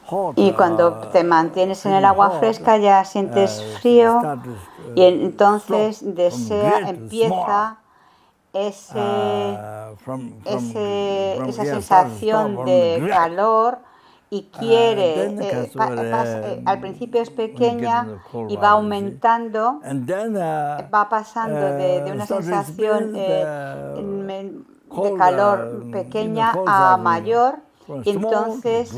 hot, y cuando te mantienes en el agua fresca ya sientes frío y entonces empieza esa sensación de calor y quiere, al principio es pequeña y va aumentando, va pasando de una sensación de calor pequeña a mayor, y entonces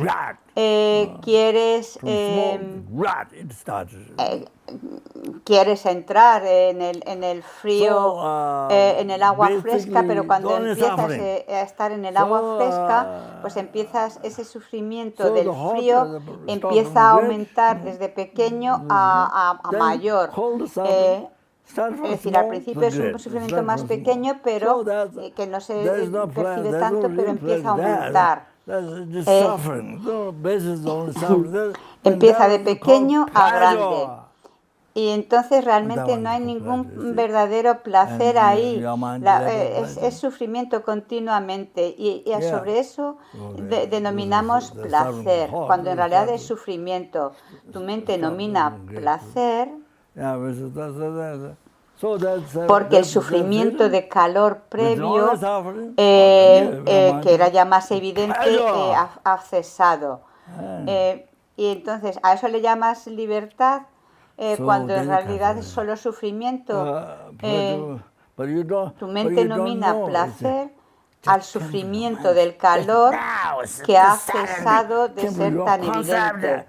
quieres entrar en el frío, en el agua fresca, pero cuando empiezas a estar en el agua fresca, pues empiezas ese sufrimiento del frío, empieza a aumentar desde pequeño a mayor. Es decir, al principio es un sufrimiento más pequeño, pero que no se percibe tanto, pero empieza a aumentar. Empieza de pequeño a grande. Y entonces realmente no hay ningún verdadero placer ahí. Es sufrimiento continuamente. Y sobre eso denominamos placer, cuando en realidad es sufrimiento. Tu mente denomina placer porque el sufrimiento de calor previo, que era ya más evidente, ha cesado. Y entonces, ¿a eso le llamas libertad? Cuando en realidad es solo sufrimiento. Tu mente denomina placer al sufrimiento del calor que ha cesado de ser tan evidente.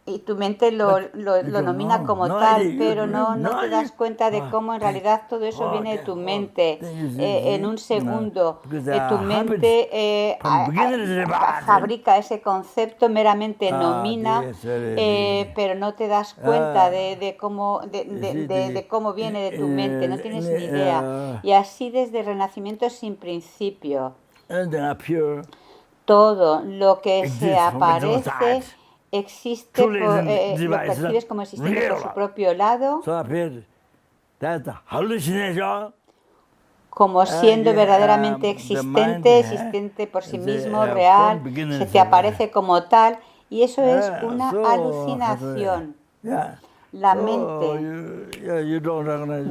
Y tu mente lo denomina como tal, pero no te das cuenta de cómo en realidad todo eso viene de tu mente. En un segundo, tu mente fabrica ese concepto, meramente nomina, pero no te das cuenta de cómo viene de tu mente, no tienes ni idea. Y así desde Renacimiento sin principio, todo lo que se aparece existe, lo percibes como existente por su propio lado, como siendo verdaderamente existente por sí mismo, real, se te aparece como tal, y eso es una alucinación. La mente,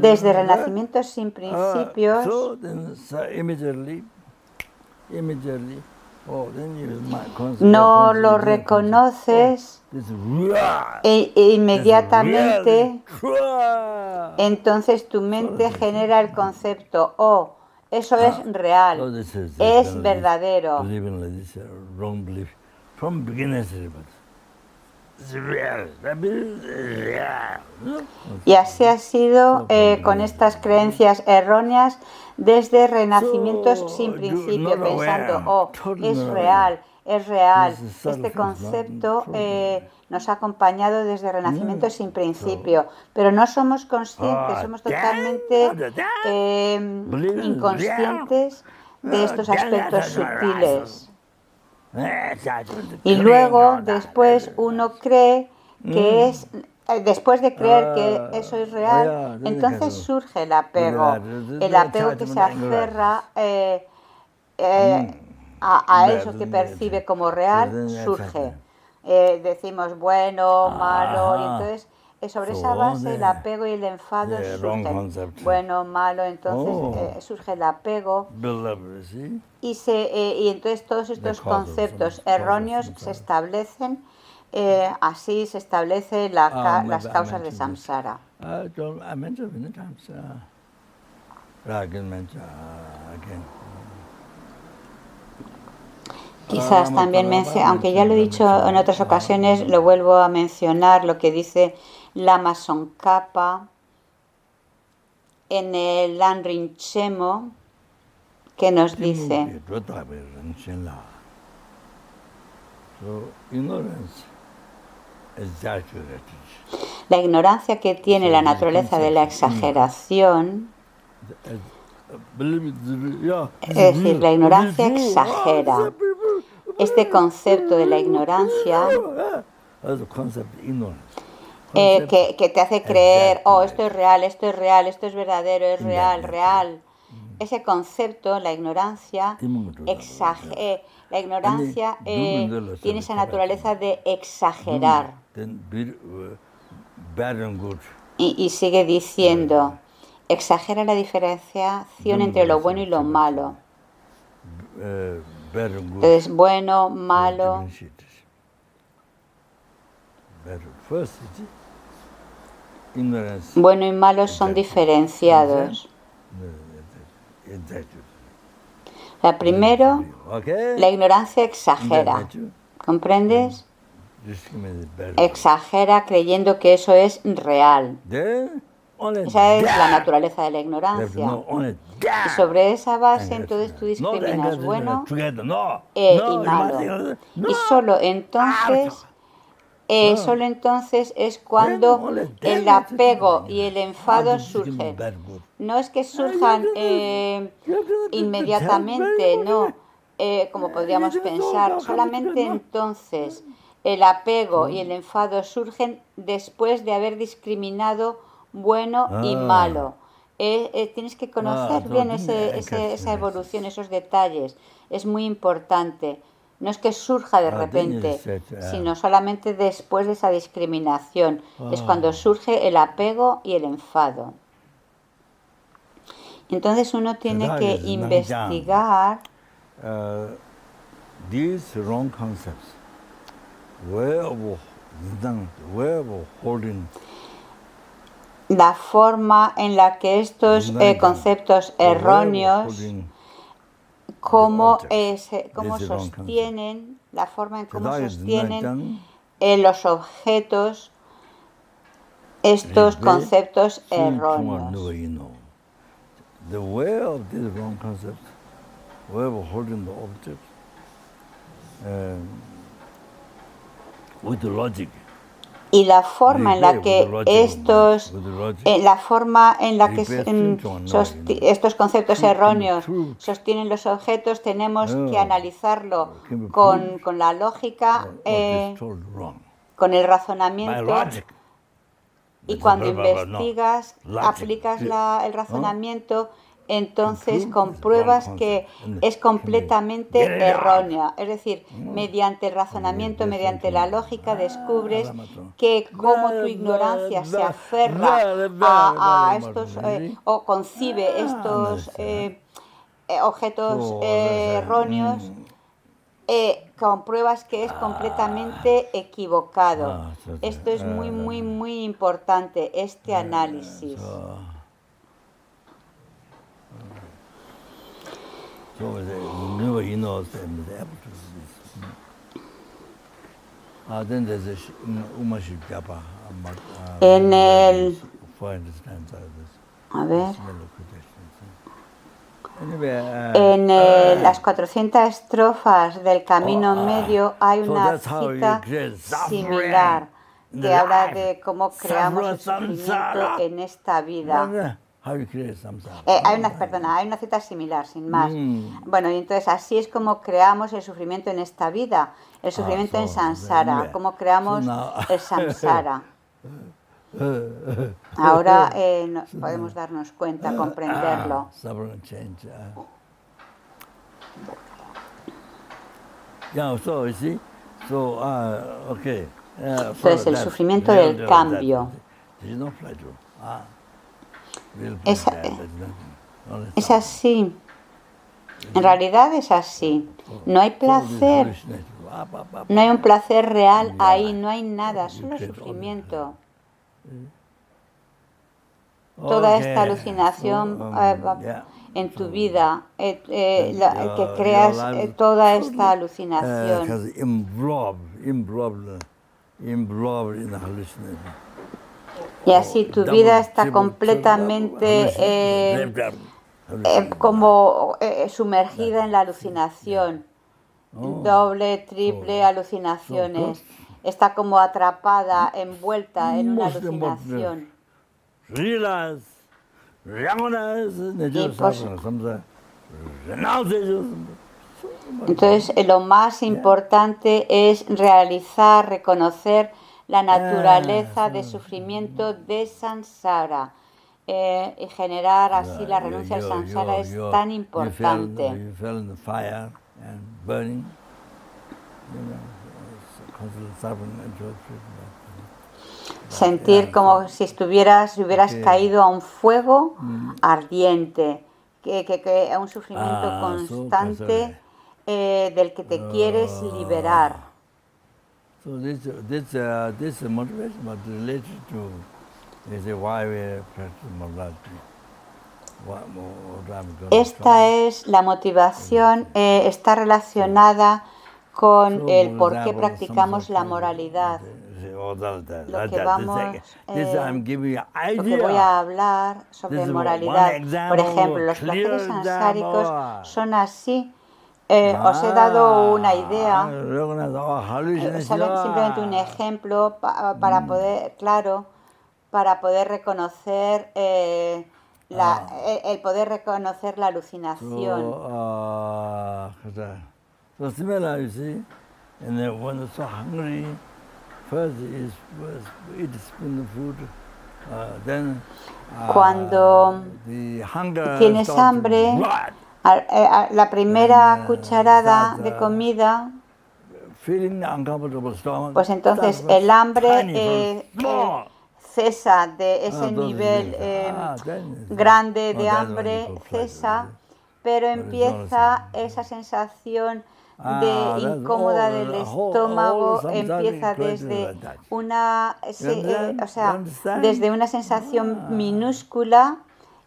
desde Renacimiento sin principios, no lo reconoces e inmediatamente entonces tu mente genera el concepto, eso es real, es verdadero. Y así ha sido con estas creencias erróneas desde Renacimientos sin principio, pensando, es real. Este concepto nos ha acompañado desde Renacimientos sin principio, pero no somos conscientes, somos totalmente inconscientes de estos aspectos sutiles. Y luego, después, uno cree que es, después de creer que eso es real, entonces surge el apego que se aferra a eso que percibe como real, surge. Decimos bueno, malo, y entonces sobre esa base el apego y el enfado surgen. Bueno, malo, entonces surge el apego y entonces todos estos conceptos erróneos se establecen, así se establecen las causas de samsara. Quizás también aunque ya lo he dicho en otras ocasiones, lo vuelvo a mencionar, lo que dice Lama Tsongkhapa en el Lanrin Chemo, que nos dice: la ignorancia que tiene la naturaleza de la exageración, es decir, la ignorancia exagera. Este concepto de la ignorancia que te hace creer, oh, esto es real, esto es real, esto es verdadero, es real, real. Ese concepto, la ignorancia, tiene esa naturaleza de exagerar. Y sigue diciendo, exagera la diferenciación entre lo bueno y lo malo. Entonces, bueno, malo. Bueno y malo son diferenciados. Primero, la ignorancia exagera. ¿Comprendes? Exagera creyendo que eso es real. Esa es la naturaleza de la ignorancia. Y sobre esa base, entonces tú discriminas bueno y malo. Y solo entonces es cuando el apego y el enfado surgen. No es que surjan inmediatamente, no, como podríamos pensar. Solamente entonces el apego y el enfado surgen después de haber discriminado bueno y malo. Tienes que conocer bien esa evolución, esos detalles. Es muy importante. No es que surja de repente, sino solamente después de esa discriminación. Es cuando surge el apego y el enfado. Entonces uno tiene que investigar la forma en la que estos conceptos erróneos, cómo sostienen, la forma en cómo sostienen los objetos, estos conceptos erróneos. Y la forma en la que estos conceptos erróneos sostienen los objetos, tenemos que analizarlo con la lógica, con el razonamiento. Y cuando investigas, aplicas el razonamiento, entonces compruebas que es completamente errónea. Es decir, mediante el razonamiento, mediante la lógica, descubres que como tu ignorancia se aferra a estos o concibe estos objetos erróneos, compruebas que es completamente equivocado. Esto es muy, muy, muy importante, este análisis. En el... A ver... En las 400 estrofas del Camino Medio hay una cita similar que habla de cómo creamos el sufrimiento en esta vida. hay una cita similar, sin más. Bueno, y entonces así es como creamos el sufrimiento en esta vida, el sufrimiento en samsara, cómo creamos el samsara. Ahora podemos darnos cuenta, comprenderlo. Entonces el sufrimiento del cambio. Es así. En realidad es así. No hay placer. No hay un placer real ahí, no hay nada, solo sufrimiento. Toda esta alucinación en tu vida, que creas toda esta alucinación. Y así tu vida está completamente como sumergida en la alucinación. Doble, triple alucinaciones. Está como atrapada, envuelta en una alucinación. Entonces, lo más importante es realizar, reconocer la naturaleza de sufrimiento de samsara. Y generar así la renuncia al samsara es tan importante. Sentir como si hubieras caído a un fuego ardiente, a un sufrimiento constante del que te quieres liberar. Esta es la motivación, está relacionada con el por qué practicamos la moralidad. Lo que voy a hablar sobre moralidad. Por ejemplo, los placeres sansáricos son así. Os he dado una idea, simplemente un ejemplo para poder reconocer el poder reconocer la alucinación. Cuando tienes hambre, la primera cucharada de comida, pues entonces el hambre cesa de ese nivel grande de hambre, cesa, pero empieza esa sensación de incómoda del estómago, empieza desde desde una sensación minúscula,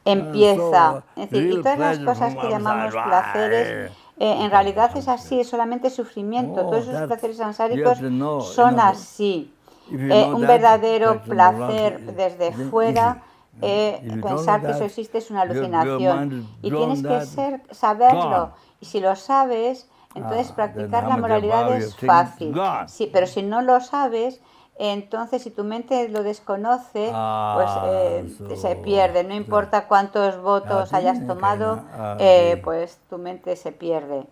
empieza. Es decir, y todas las cosas que llamamos placeres, en realidad es así, es solamente sufrimiento. Todos esos placeres sansáricos son así. Un verdadero placer desde fuera, pensar que eso existe es una alucinación. Y tienes que saberlo. Y si lo sabes, entonces practicar la moralidad es fácil. Sí, pero si no lo sabes, entonces si tu mente lo desconoce, pues se pierde. No importa cuántos votos hayas tomado, pues tu mente se pierde.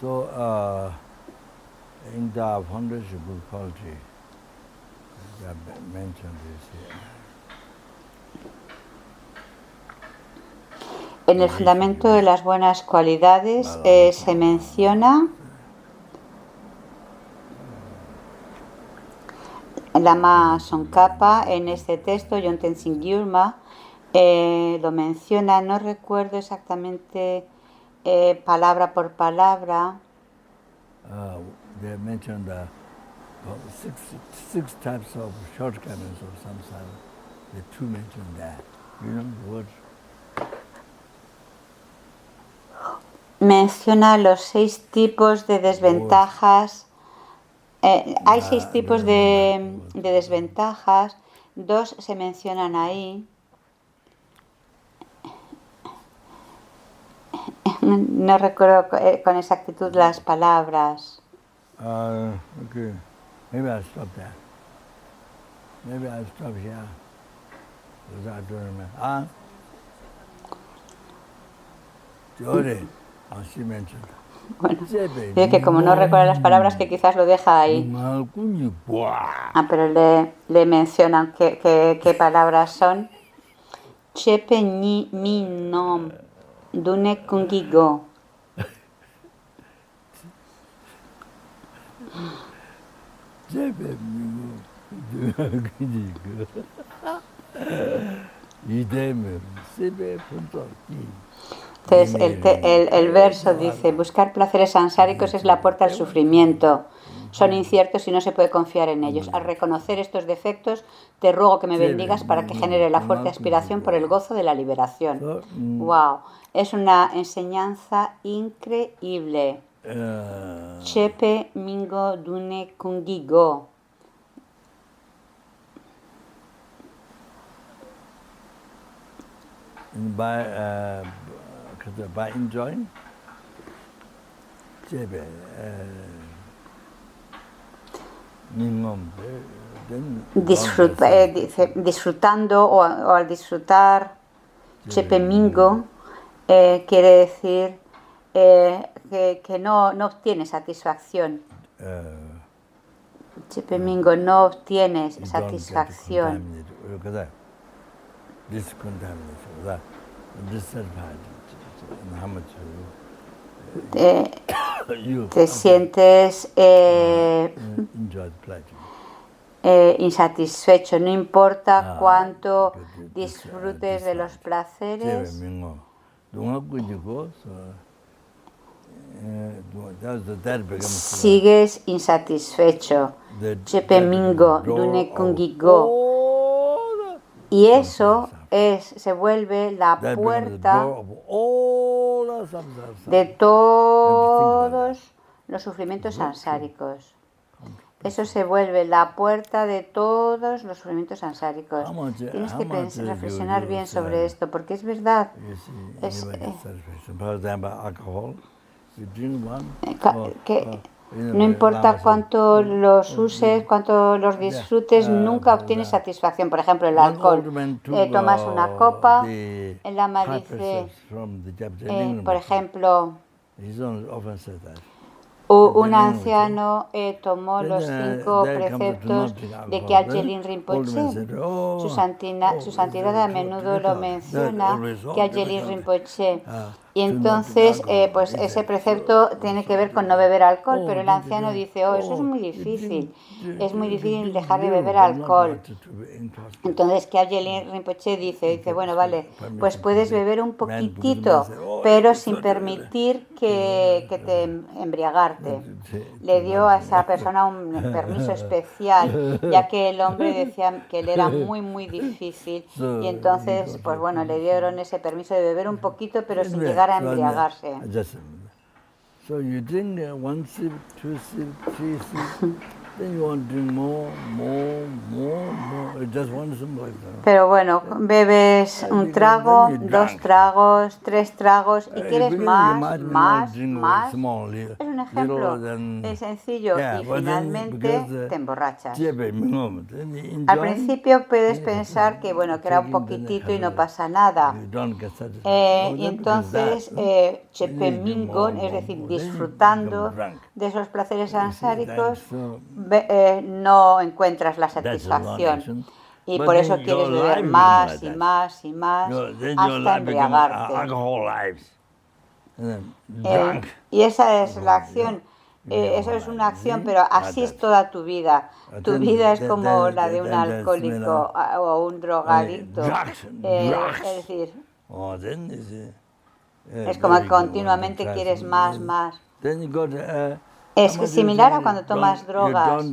So, in the foundation good quality, I mentioned this here. En el fundamento de las buenas cualidades se menciona Lama Tsongkhapa en este texto, Yonten Singhyurma lo menciona, no recuerdo exactamente palabra por palabra. They mentioned Six types of shortcomings of samsara. The two mentioned there. You know the word? Menciona los 6 tipos de desventajas. Hay 6 tipos de desventajas. 2 se mencionan ahí. No recuerdo con exactitud las palabras. Okay. Maybe I'll stop there. Maybe I'll stop here. Because I don't remember. She mentioned. Bueno, dice que como no recuerda las palabras, que quizás lo deja ahí. Pero le mencionan qué palabras son. Chepe ni mi nom dune kungigo. Chepe mi dune kungigo. Entonces el verso dice: buscar placeres ansáricos es la puerta al sufrimiento. Son inciertos y no se puede confiar en ellos. Al reconocer estos defectos, te ruego que me bendigas para que genere la fuerte aspiración por el gozo de la liberación. ¡Wow! Es una enseñanza increíble. Chepe mingo dune kungigo. By enjoying, disfrutando o al disfrutar, chepemingo quiere decir que no obtienes satisfacción. Chepemingo, no obtienes satisfacción. Te sientes insatisfecho, no importa cuánto disfrutes de los placeres. Sigues insatisfecho. Chepemingo, dune kungigo. Y eso se vuelve la puerta de todos los sufrimientos ansáricos. Eso se vuelve la puerta de todos los sufrimientos ansáricos. Tienes que reflexionar bien sobre esto, porque es verdad. No importa cuánto los uses, cuánto los disfrutes, nunca obtienes satisfacción. Por ejemplo, el alcohol. Tomas una copa, el Lama dice, por ejemplo, un anciano tomó los 5 preceptos de Kyalchen Rinpoche. Su santidad a menudo lo menciona, Kyalchen Rinpoche. Y entonces, pues ese precepto tiene que ver con no beber alcohol, pero el anciano dice, eso es muy difícil dejar de beber alcohol. Entonces Kyalchen Rinpoche dice, bueno, vale, pues puedes beber un poquitito, pero sin permitir que te embriagarte. Le dio a esa persona un permiso especial, ya que el hombre decía que le era muy, muy difícil, y entonces, pues bueno, le dieron ese permiso de beber un poquito, pero sin llegar a embriagarse. So you drink 1 sip, 2 sip, 3 sip, then you want to drink more. Just one sip like that. Pero bueno, bebes un trago, 2 tragos, 3 tragos y quieres más. Es un ejemplo sencillo y finalmente te emborrachas. Al principio puedes pensar que bueno, que era un poquitito y no pasa nada. Y entonces chepemingon, es decir, disfrutando de esos placeres ansáricos, no encuentras la satisfacción. Y por eso quieres beber más y más y más hasta embriagarte. Y esa es la acción. Eso es una acción, pero así es toda tu vida. Tu vida es como la de un alcohólico o un drogadicto. Es decir, es como que continuamente quieres más. Es similar a cuando tomas drogas.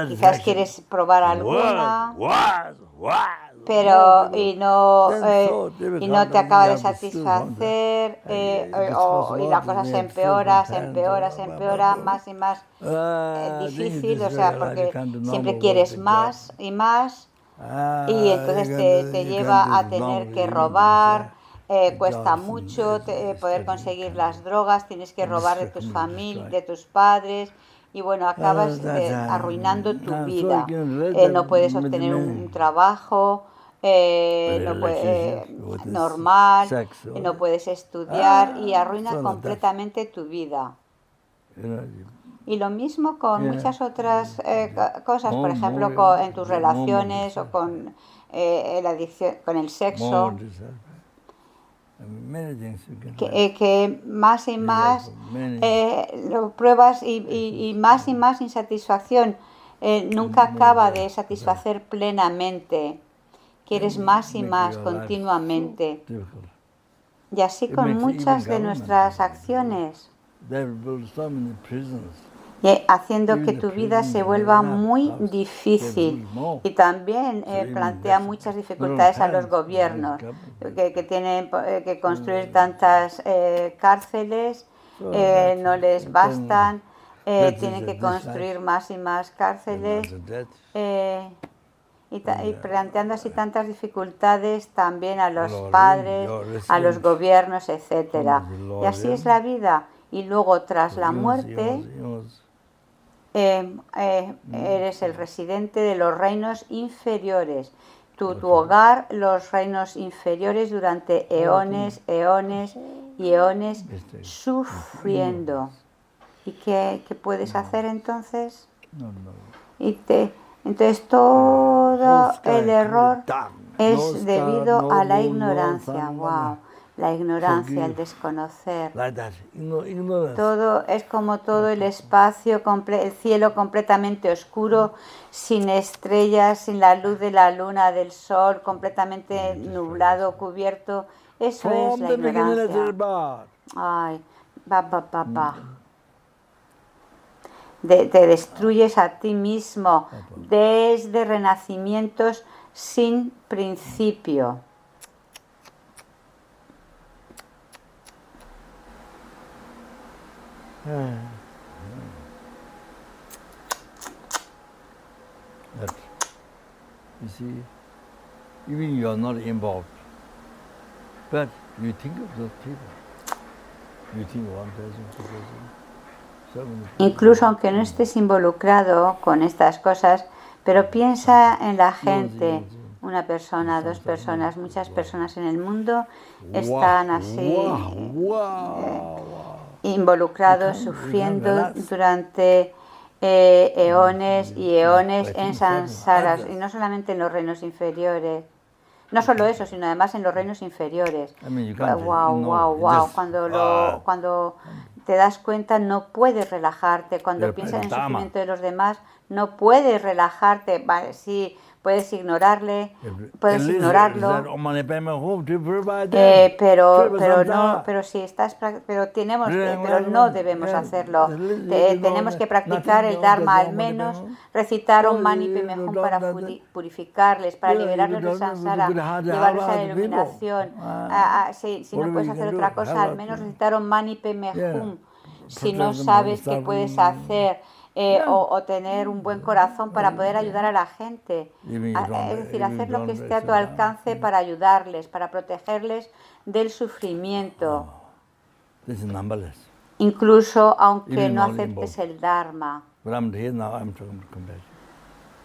Quizás quieres probar alguna, pero y no te acaba de satisfacer, y la cosa se empeora, más y más difícil, o sea, porque siempre quieres más y más, y entonces te lleva a tener que robar. Cuesta mucho poder conseguir las drogas, tienes que robar de de tus padres, y bueno, acabas arruinando tu vida. No puedes obtener un trabajo normal, no puedes estudiar, y arruina completamente tu vida. Y lo mismo con muchas otras cosas, por ejemplo, en tus relaciones o con la adicción, con el sexo. Que más y más lo pruebas, y más insatisfacción. Nunca acaba de satisfacer plenamente. Quieres más y más continuamente. Y así con muchas de nuestras acciones, haciendo que tu vida se vuelva muy difícil, y también plantea muchas dificultades a los gobiernos que tienen que construir tantas cárceles, no les bastan, tienen que construir más y más cárceles, y planteando así tantas dificultades también a los padres, a los gobiernos, etcétera. Y así es la vida. Y luego, tras la muerte, eres el residente de los reinos inferiores. Tu hogar, los reinos inferiores, durante eones y eones, sufriendo. ¿Y qué puedes hacer entonces? Entonces todo el error es debido a la ignorancia. ¡Wow! La ignorancia, el desconocer. Todo es como todo el espacio, el cielo completamente oscuro, sin estrellas, sin la luz de la luna, del sol, completamente nublado, cubierto. Eso es la ignorancia. Ay, te destruyes a ti mismo desde renacimientos sin principio. That, you see, even you are not involved, but you think of those people. You think one person, two person. Incluso aunque no estés involucrado con estas cosas, pero piensa en la gente. Una persona, dos personas, muchas personas en el mundo están así involucrados, sufriendo durante eones y eones en samsaras, y no solamente en los reinos inferiores. No solo eso, sino además en los reinos inferiores. Wow. Cuando te das cuenta, no puedes relajarte. Cuando piensas en el sufrimiento de los demás, no puedes relajarte. Vale, sí, puedes ignorarlo, pero no debemos hacerlo. Tenemos que practicar el Dharma, al menos recitar Om Mani Padme Hum para purificarles, para liberarlos del samsara, llevarlos a la iluminación. Si no puedes hacer otra cosa, al menos recitar Om Mani Padme Hum. Si no sabes qué puedes hacer, o tener un buen corazón para poder ayudar a la gente. Es decir, hacer lo que esté a tu alcance para ayudarles, para protegerles del sufrimiento. Incluso aunque no aceptes el Dharma.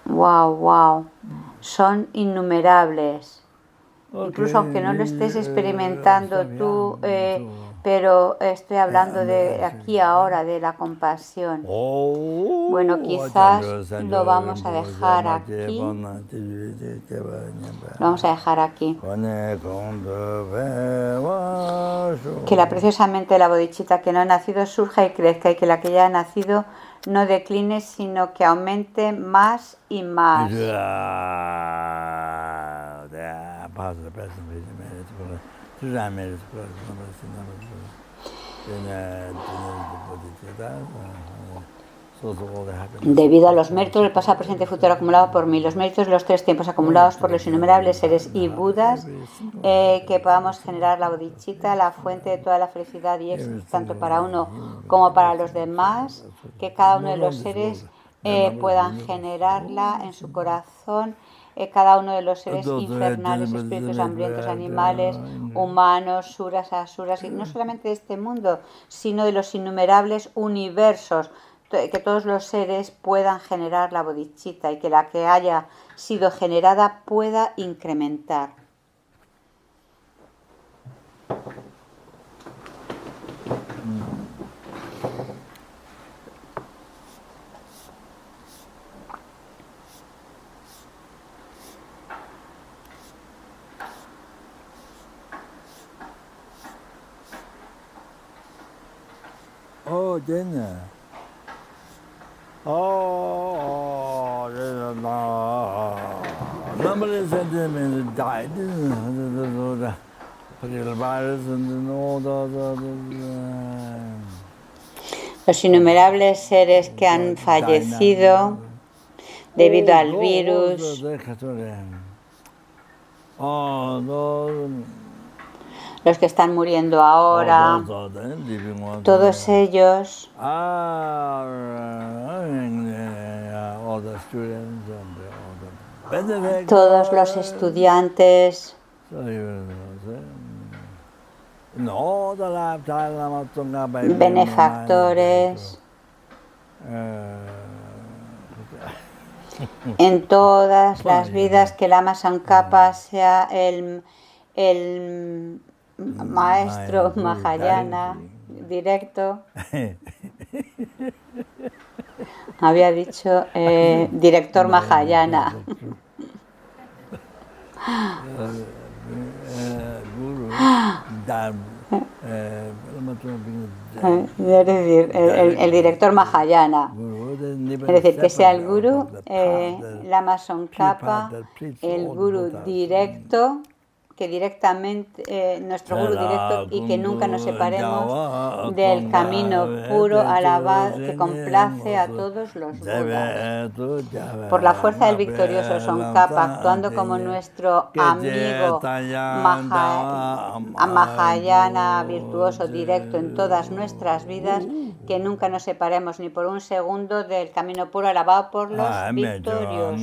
Wow. Son innumerables. Incluso aunque no lo estés experimentando tú, pero estoy hablando de aquí ahora, de la compasión. Bueno, quizás lo vamos a dejar aquí. Que la preciosamente la bodhicitta que no ha nacido surja y crezca, y que la que ya ha nacido no decline, sino que aumente más y más. Debido a los méritos del pasado, presente y futuro acumulado por mí, los méritos de los 3 tiempos acumulados por los innumerables seres y Budas, que podamos generar la bodhicitta, la fuente de toda la felicidad y éxito, tanto para uno como para los demás, que cada uno de los seres puedan generarla en su corazón, cada uno de los seres infernales, espíritus hambrientos, animales, humanos, suras, asuras, y no solamente de este mundo, sino de los innumerables universos, que todos los seres puedan generar la bodhicitta y que la que haya sido generada pueda incrementar. Oh, Jenna. Number sentiments died. Los innumerables seres que han fallecido debido al virus, los que están muriendo ahora, todos ellos, todos los estudiantes, benefactores, en todas las vidas, que Lama Tsongkhapa sea el maestro Mahayana directo. Había dicho director Mahayana. Es decir, el director Mahayana. Es decir, que sea el gurú, Lama Tsongkhapa, el gurú directo, que directamente, nuestro gurú directo, y que nunca nos separemos del camino puro, alabado, que complace a todos los Budas. Por la fuerza del victorioso Tsongkhapa, actuando como nuestro amigo Mahayana virtuoso directo en todas nuestras vidas, que nunca nos separemos ni por un segundo del camino puro, alabado por los victoriosos.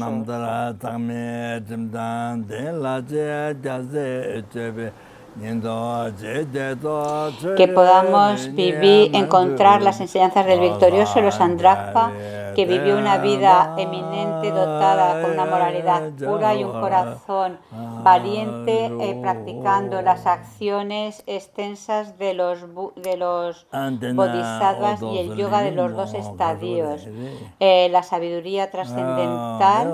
Que podamos encontrar las enseñanzas del victorioso, los Sandrakpa, que vivió una vida eminente, dotada con una moralidad pura y un corazón valiente, practicando las acciones extensas de los bodhisattvas y el yoga de los 2 estadios, la sabiduría trascendental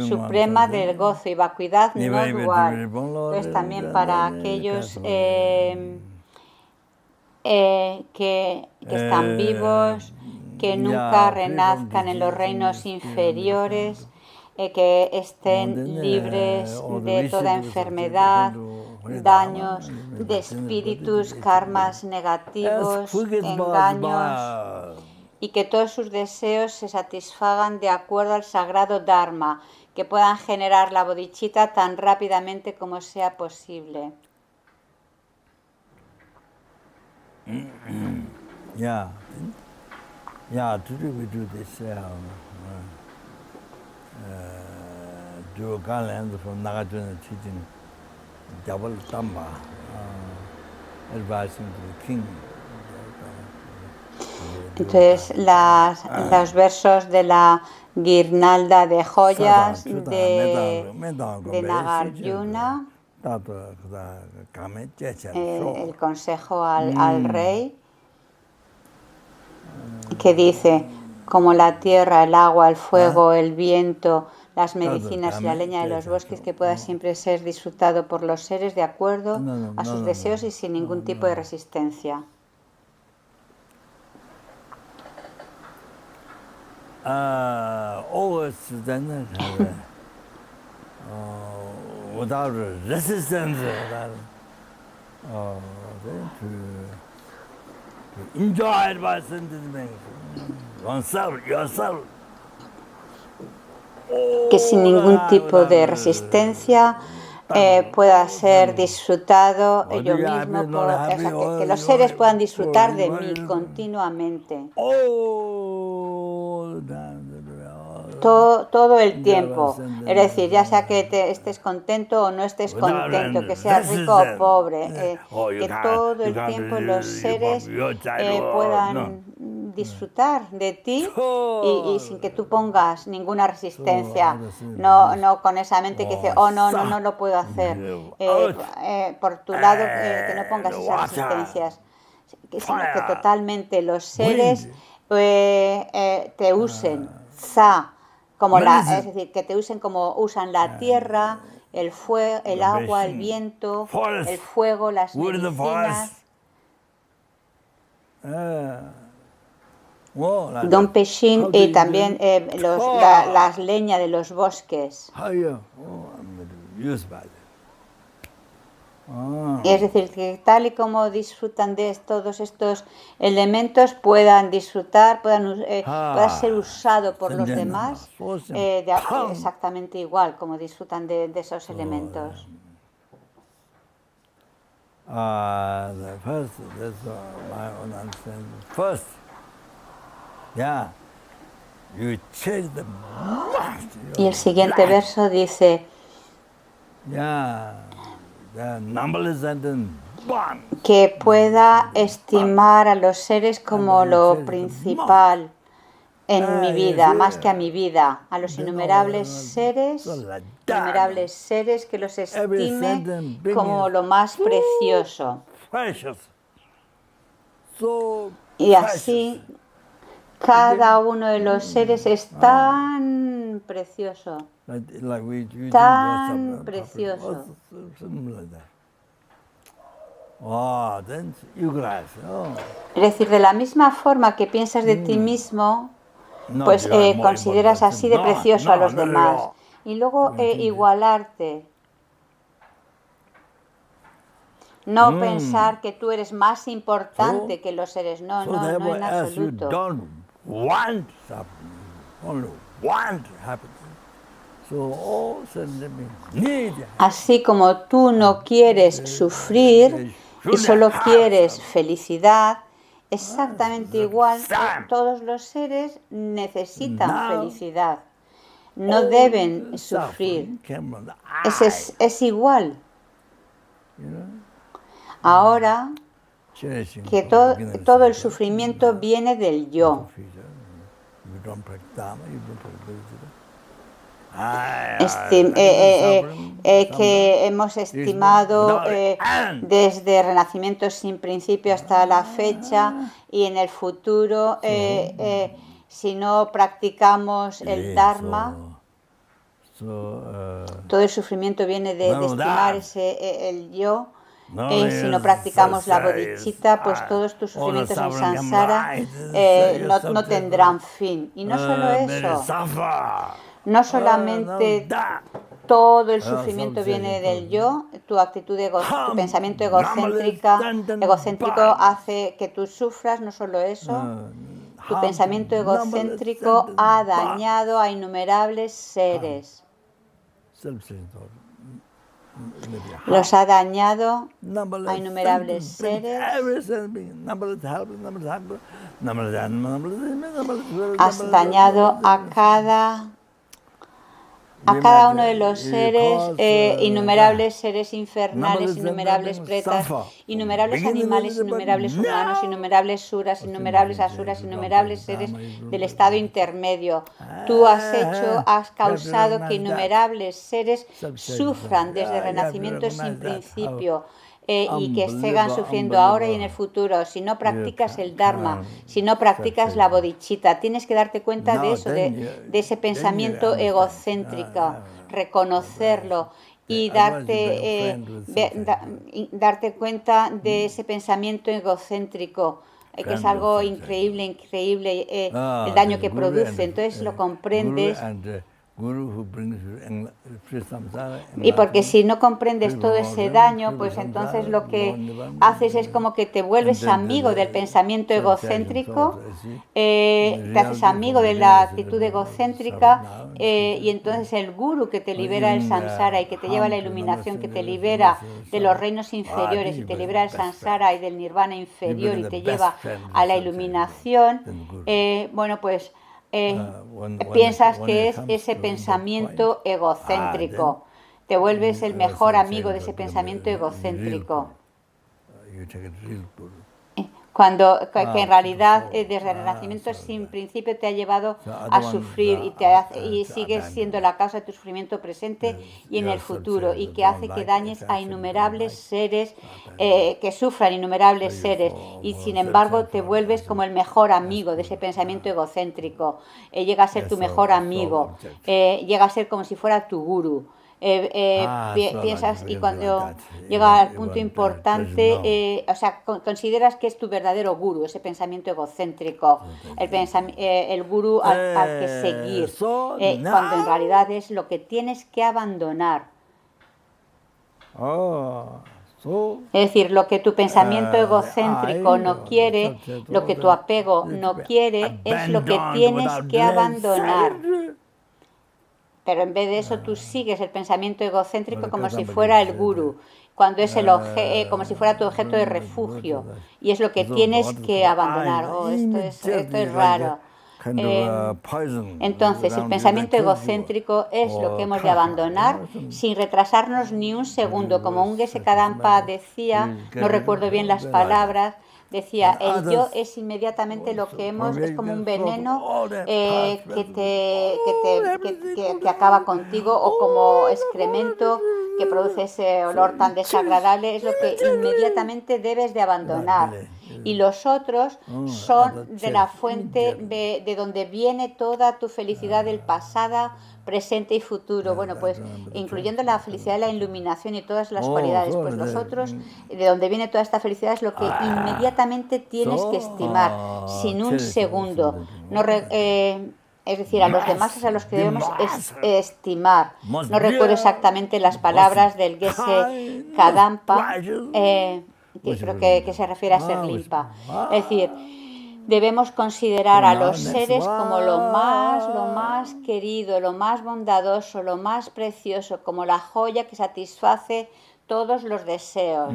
suprema del gozo y vacuidad no dual. Entonces, también para aquellos que están vivos, que nunca renazcan en los reinos inferiores, que estén libres de toda enfermedad, daños de espíritus, karmas negativos, engaños, y que todos sus deseos se satisfagan de acuerdo al sagrado Dharma, que puedan generar la bodhicitta tan rápidamente como sea posible. Today we do this dual garland from Nagarjuna teaching double Dhamma, advising to the king. Entonces, los versos de la guirnalda de joyas de Nagarjuna, el consejo al rey, que dice: como la tierra, el agua, el fuego, el viento, las medicinas y la leña de los bosques, que pueda siempre ser disfrutado por los seres de acuerdo a sus deseos y sin ningún tipo de resistencia. Always then without resistance, to enjoy it by sentiment. que sin ningún tipo de resistencia pueda ser disfrutado yo mismo, que los seres puedan disfrutar de mí continuamente. Todo el tiempo, es decir, ya sea que estés contento o no estés contento, que seas rico o pobre, que todo el tiempo los seres puedan disfrutar de ti y sin que tú pongas ninguna resistencia, no con esa mente que dice, oh no lo puedo hacer, por tu lado que no pongas esas resistencias, sino que totalmente los seres te usen, es decir, que te usen como usan la tierra, el agua, el viento, el fuego, las medicinas. Don Pechín y también las leñas de los bosques. Es decir, que tal y como disfrutan de todos estos elementos, puedan disfrutar, pueda ser usado por los demás exactamente igual como disfrutan de esos elementos. Y el siguiente verso dice que pueda estimar a los seres como lo principal en mi vida, más que a mi vida, a los innumerables seres que los estime como lo más precioso. Y así cada uno de los seres es tan precioso, tan precioso. Es decir, de la misma forma que piensas de ti mismo, pues consideras así de precioso a los demás. Y luego igualarte. No pensar que tú eres más importante que los seres. No, en absoluto. Así como tú no quieres sufrir y solo quieres felicidad, exactamente igual, todos los seres necesitan felicidad. No deben sufrir. Es igual. Ahora que todo el sufrimiento viene del yo. Que hemos estimado desde renacimientos sin principio hasta la fecha y en el futuro, si no practicamos el Dharma, todo el sufrimiento viene de estimar el yo. Si no practicamos la bodhicitta, pues todos tus sufrimientos en samsara no tendrán fin. Y no solo eso, no solamente todo el sufrimiento viene del yo, tu pensamiento egocéntrico hace que tú sufras, no solo eso, tu pensamiento egocéntrico ha dañado a innumerables seres. Los ha dañado a innumerables seres. Has dañado a cada uno de los seres, innumerables seres infernales, innumerables pretas, innumerables animales, innumerables humanos, innumerables suras, innumerables asuras, innumerables seres del estado intermedio. Tú has causado que innumerables seres sufran desde renacimiento sin principio. Y que sigan sufriendo ahora y en el futuro. Si no practicas el Dharma, si no practicas la bodhicitta, tienes que darte cuenta de eso, de ese pensamiento egocéntrico, reconocerlo y darte cuenta de ese pensamiento egocéntrico, que es algo increíble, el daño que produce. Entonces lo comprendes Y porque si no comprendes todo ese daño, pues entonces lo que haces es como que te vuelves amigo del pensamiento egocéntrico, te haces amigo de la actitud egocéntrica, y entonces el guru que te libera del samsara y que te lleva a la iluminación, que te libera de los reinos inferiores y te libera del samsara y del nirvana inferior y te lleva a la iluminación, bueno, pues piensas que es ese pensamiento egocéntrico. Te vuelves el mejor amigo de ese pensamiento egocéntrico. Cuando que en realidad desde el renacimiento sin principio te ha llevado a sufrir y sigues siendo la causa de tu sufrimiento presente y en el futuro, y que hace que dañes a innumerables seres, que sufran innumerables seres, y sin embargo te vuelves como el mejor amigo de ese pensamiento egocéntrico. Llega a ser tu mejor amigo, llega a ser como si fuera tu guru. Piensas, y cuando llega al punto importante, o sea, consideras que es tu verdadero gurú, ese pensamiento egocéntrico, el gurú al que seguir, cuando en realidad es lo que tienes que abandonar. Es decir, lo que tu pensamiento egocéntrico no quiere, lo que tu apego no quiere, es lo que tienes que abandonar. Pero en vez de eso tú sigues el pensamiento egocéntrico como si fuera el gurú, cuando es como si fuera tu objeto de refugio, y es lo que tienes que abandonar. Esto es raro. Entonces, el pensamiento egocéntrico es lo que hemos de abandonar sin retrasarnos ni un segundo. Como un Geshe Kadampa decía, no recuerdo bien las palabras, decía, el yo es inmediatamente lo que es como un veneno que acaba contigo, o como excremento que produce ese olor tan desagradable, es lo que inmediatamente debes de abandonar. Y los otros son de la fuente de donde viene toda tu felicidad del pasado, presente y futuro. Bueno, pues incluyendo la felicidad de la iluminación y todas las cualidades, pues los otros, de donde viene toda esta felicidad, es lo que inmediatamente tienes que estimar, sin un segundo. Es decir, a los demás es a los que debemos estimar. No recuerdo exactamente las palabras del Geshe Kadampa, que creo que se refiere a ser limpa. Es decir, debemos considerar a los seres como lo más querido, lo más bondadoso, lo más precioso, como la joya que satisface todos los deseos.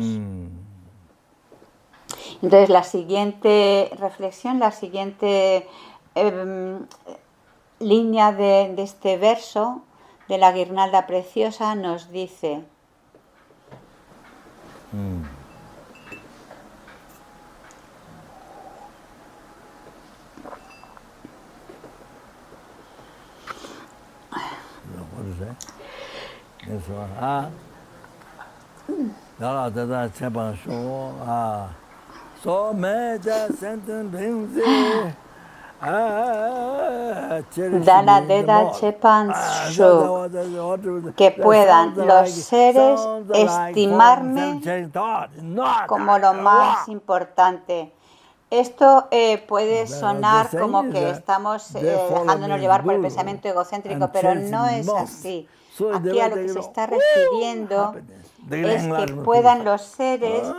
Entonces, la siguiente reflexión, la siguiente línea de este verso de la guirnalda preciosa nos dice: Dala Deda Chepan Shuk, que puedan los seres estimarme como lo más importante. Esto puede sonar como que estamos dejándonos llevar por el pensamiento egocéntrico, pero no es así. Aquí a lo que se está refiriendo es que puedan los seres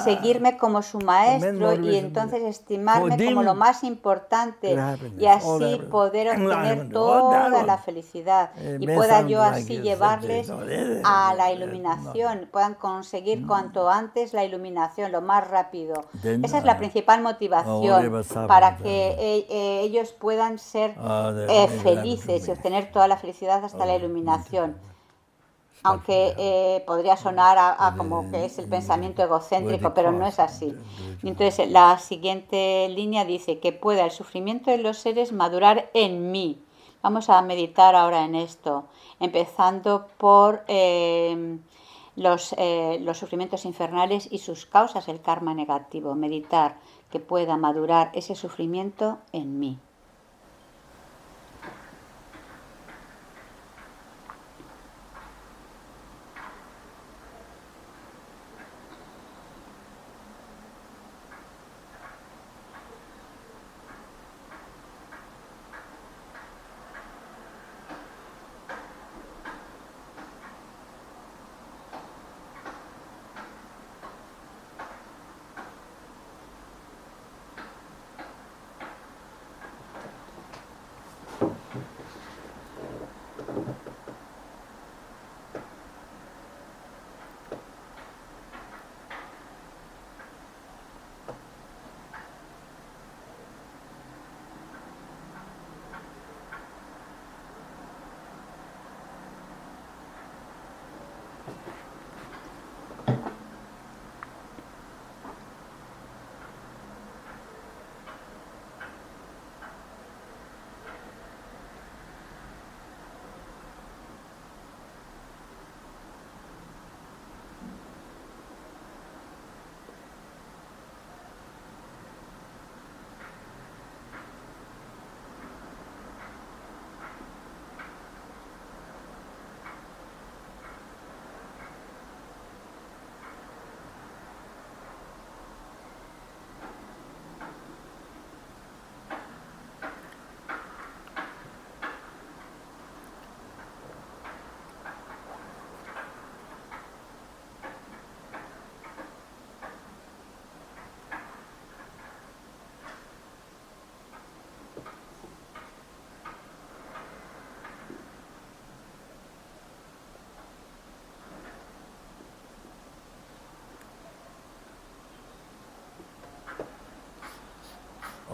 seguirme como su maestro y entonces estimarme como lo más importante, y así poder obtener toda la felicidad, y pueda yo así llevarles a la iluminación, puedan conseguir cuanto antes la iluminación, lo más rápido. Esa es la principal motivación, para que ellos puedan ser felices y obtener toda la felicidad hasta la iluminación. Aunque podría sonar a como que es el pensamiento egocéntrico, pero no es así. Entonces, la siguiente línea dice: que pueda el sufrimiento de los seres madurar en mí. Vamos a meditar ahora en esto, empezando por los sufrimientos infernales y sus causas, el karma negativo. Meditar que pueda madurar ese sufrimiento en mí.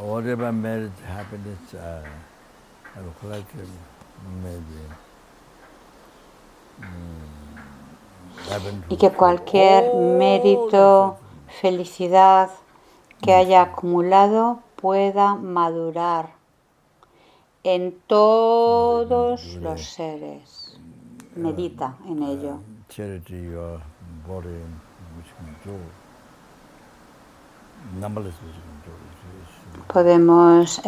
whatever merit, happiness, collective, maybe. Y que cualquier mérito, felicidad que haya acumulado pueda madurar en todos los seres. Medita en ello. Charity or body which control, numberless which control. Podemos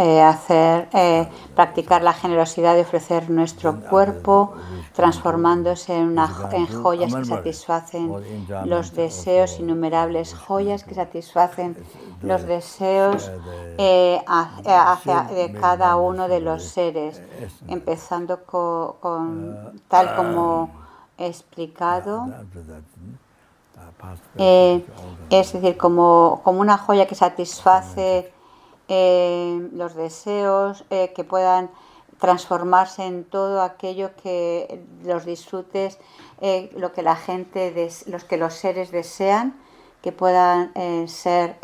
practicar la generosidad de ofrecer nuestro cuerpo, transformándose en joyas que satisfacen los deseos, innumerables joyas que satisfacen los deseos de cada uno de los seres, empezando con tal como he explicado. Es decir, como una joya que satisface los deseos, que puedan transformarse en todo aquello que los disfrutes, lo que la gente, los seres desean, que puedan ser,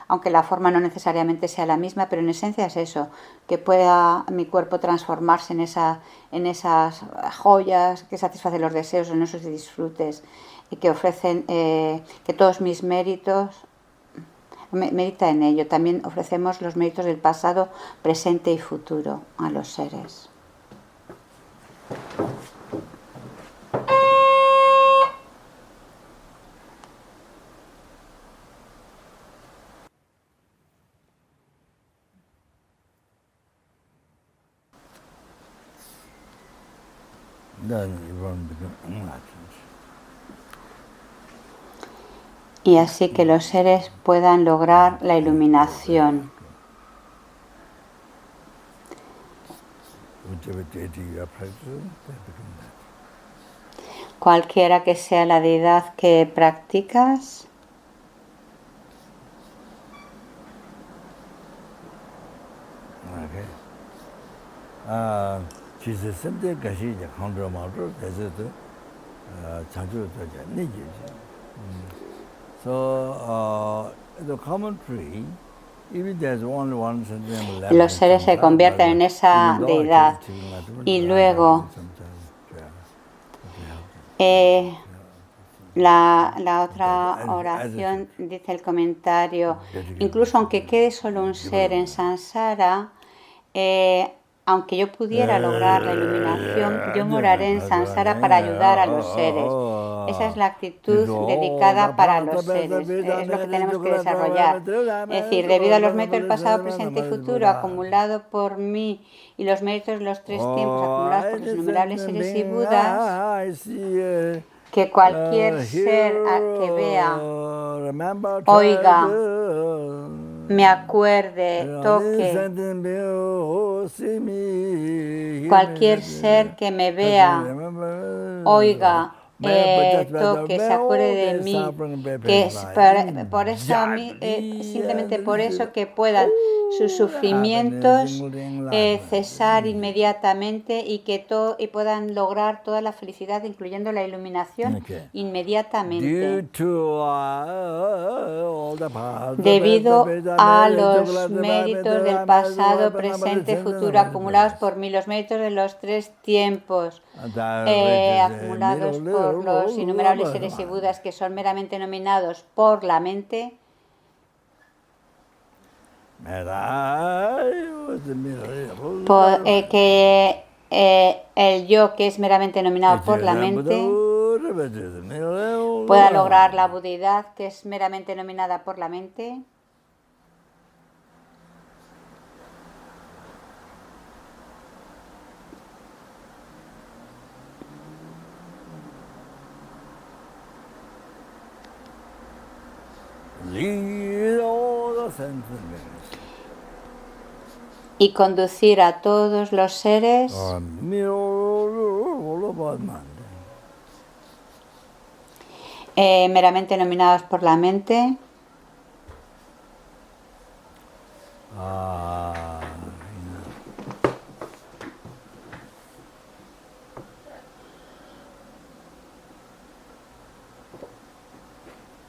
aunque la forma no necesariamente sea la misma, pero en esencia es eso, que pueda mi cuerpo transformarse en esas joyas que satisfacen los deseos, en esos disfrutes y que ofrecen que todos mis méritos. Medita en ello. También ofrecemos los méritos del pasado, presente y futuro a los seres. Y así que los seres puedan lograr la iluminación. Cualquiera que sea la deidad que practicas, los seres se convierten en esa deidad. Y luego la otra oración, dice el comentario, incluso aunque quede solo un ser en samsara, aunque yo pudiera lograr la iluminación, yo moraré en samsara para ayudar a los seres. Esa es la actitud dedicada para los seres. Es lo que tenemos que desarrollar. Es decir, debido a los méritos del pasado, presente y futuro acumulado por mí y los méritos de los tres tiempos acumulados por los innumerables seres y Budas, que cualquier ser que vea, oiga, me acuerde, toque, cualquier ser que me vea, oiga, toque, se acuerde de mí, que es por eso a mí, simplemente por eso que puedan sus sufrimientos cesar inmediatamente y puedan lograr toda la felicidad, incluyendo la iluminación, inmediatamente. Debido a los méritos del pasado, presente, futuro acumulados por mí, los méritos de los tres tiempos acumulados por los innumerables seres y Budas que son meramente nominados por la mente, que el yo que es meramente nominado por la mente pueda lograr la budidad que es meramente nominada por la mente. Y conducir a todos los seres meramente nominados por la mente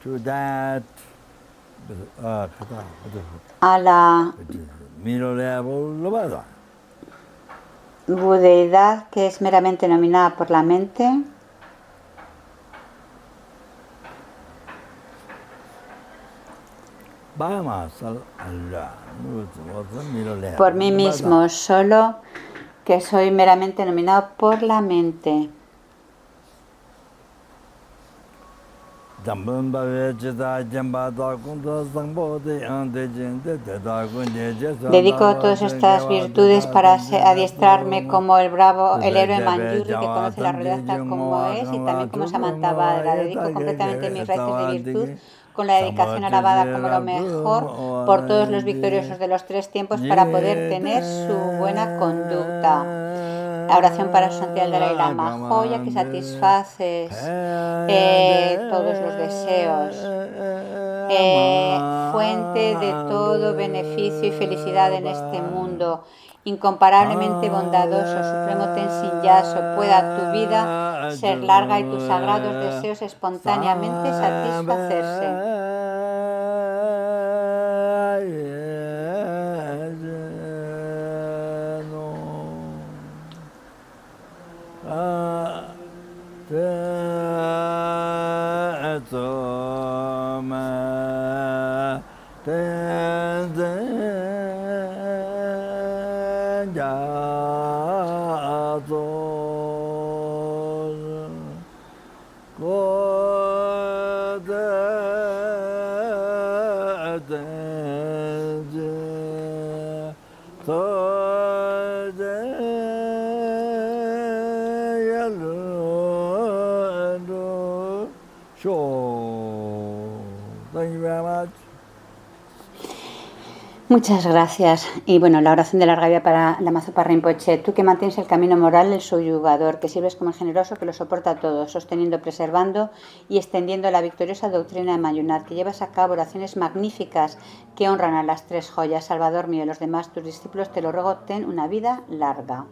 to that a la budeidad que es meramente nominada por la mente, por mí mismo solo, que soy meramente nominado por la mente. Dedico todas estas virtudes para adiestrarme como el bravo, el héroe Manjuri que conoce la realidad tal como es, y también como Samantabhadra. Dedico completamente mis raíces de virtud con la dedicación alabada como lo mejor por todos los victoriosos de los tres tiempos para poder tener su buena conducta. La oración para su santidad el Dalai Lama, joya que satisfaces todos los deseos, fuente de todo beneficio y felicidad en este mundo, incomparablemente bondadoso, supremo Tenzin Gyatso, pueda tu vida ser larga y tus sagrados deseos espontáneamente satisfacerse. Muchas gracias. Y bueno, la oración de larga vida para Lama Zopa Rinpoche. Tú que mantienes el camino moral del subyugador, que sirves como el generoso que lo soporta todo, sosteniendo, preservando y extendiendo la victoriosa doctrina de Mayunat, que llevas a cabo oraciones magníficas que honran a las tres joyas. Salvador mío y los demás, tus discípulos, te lo ruego, ten una vida larga.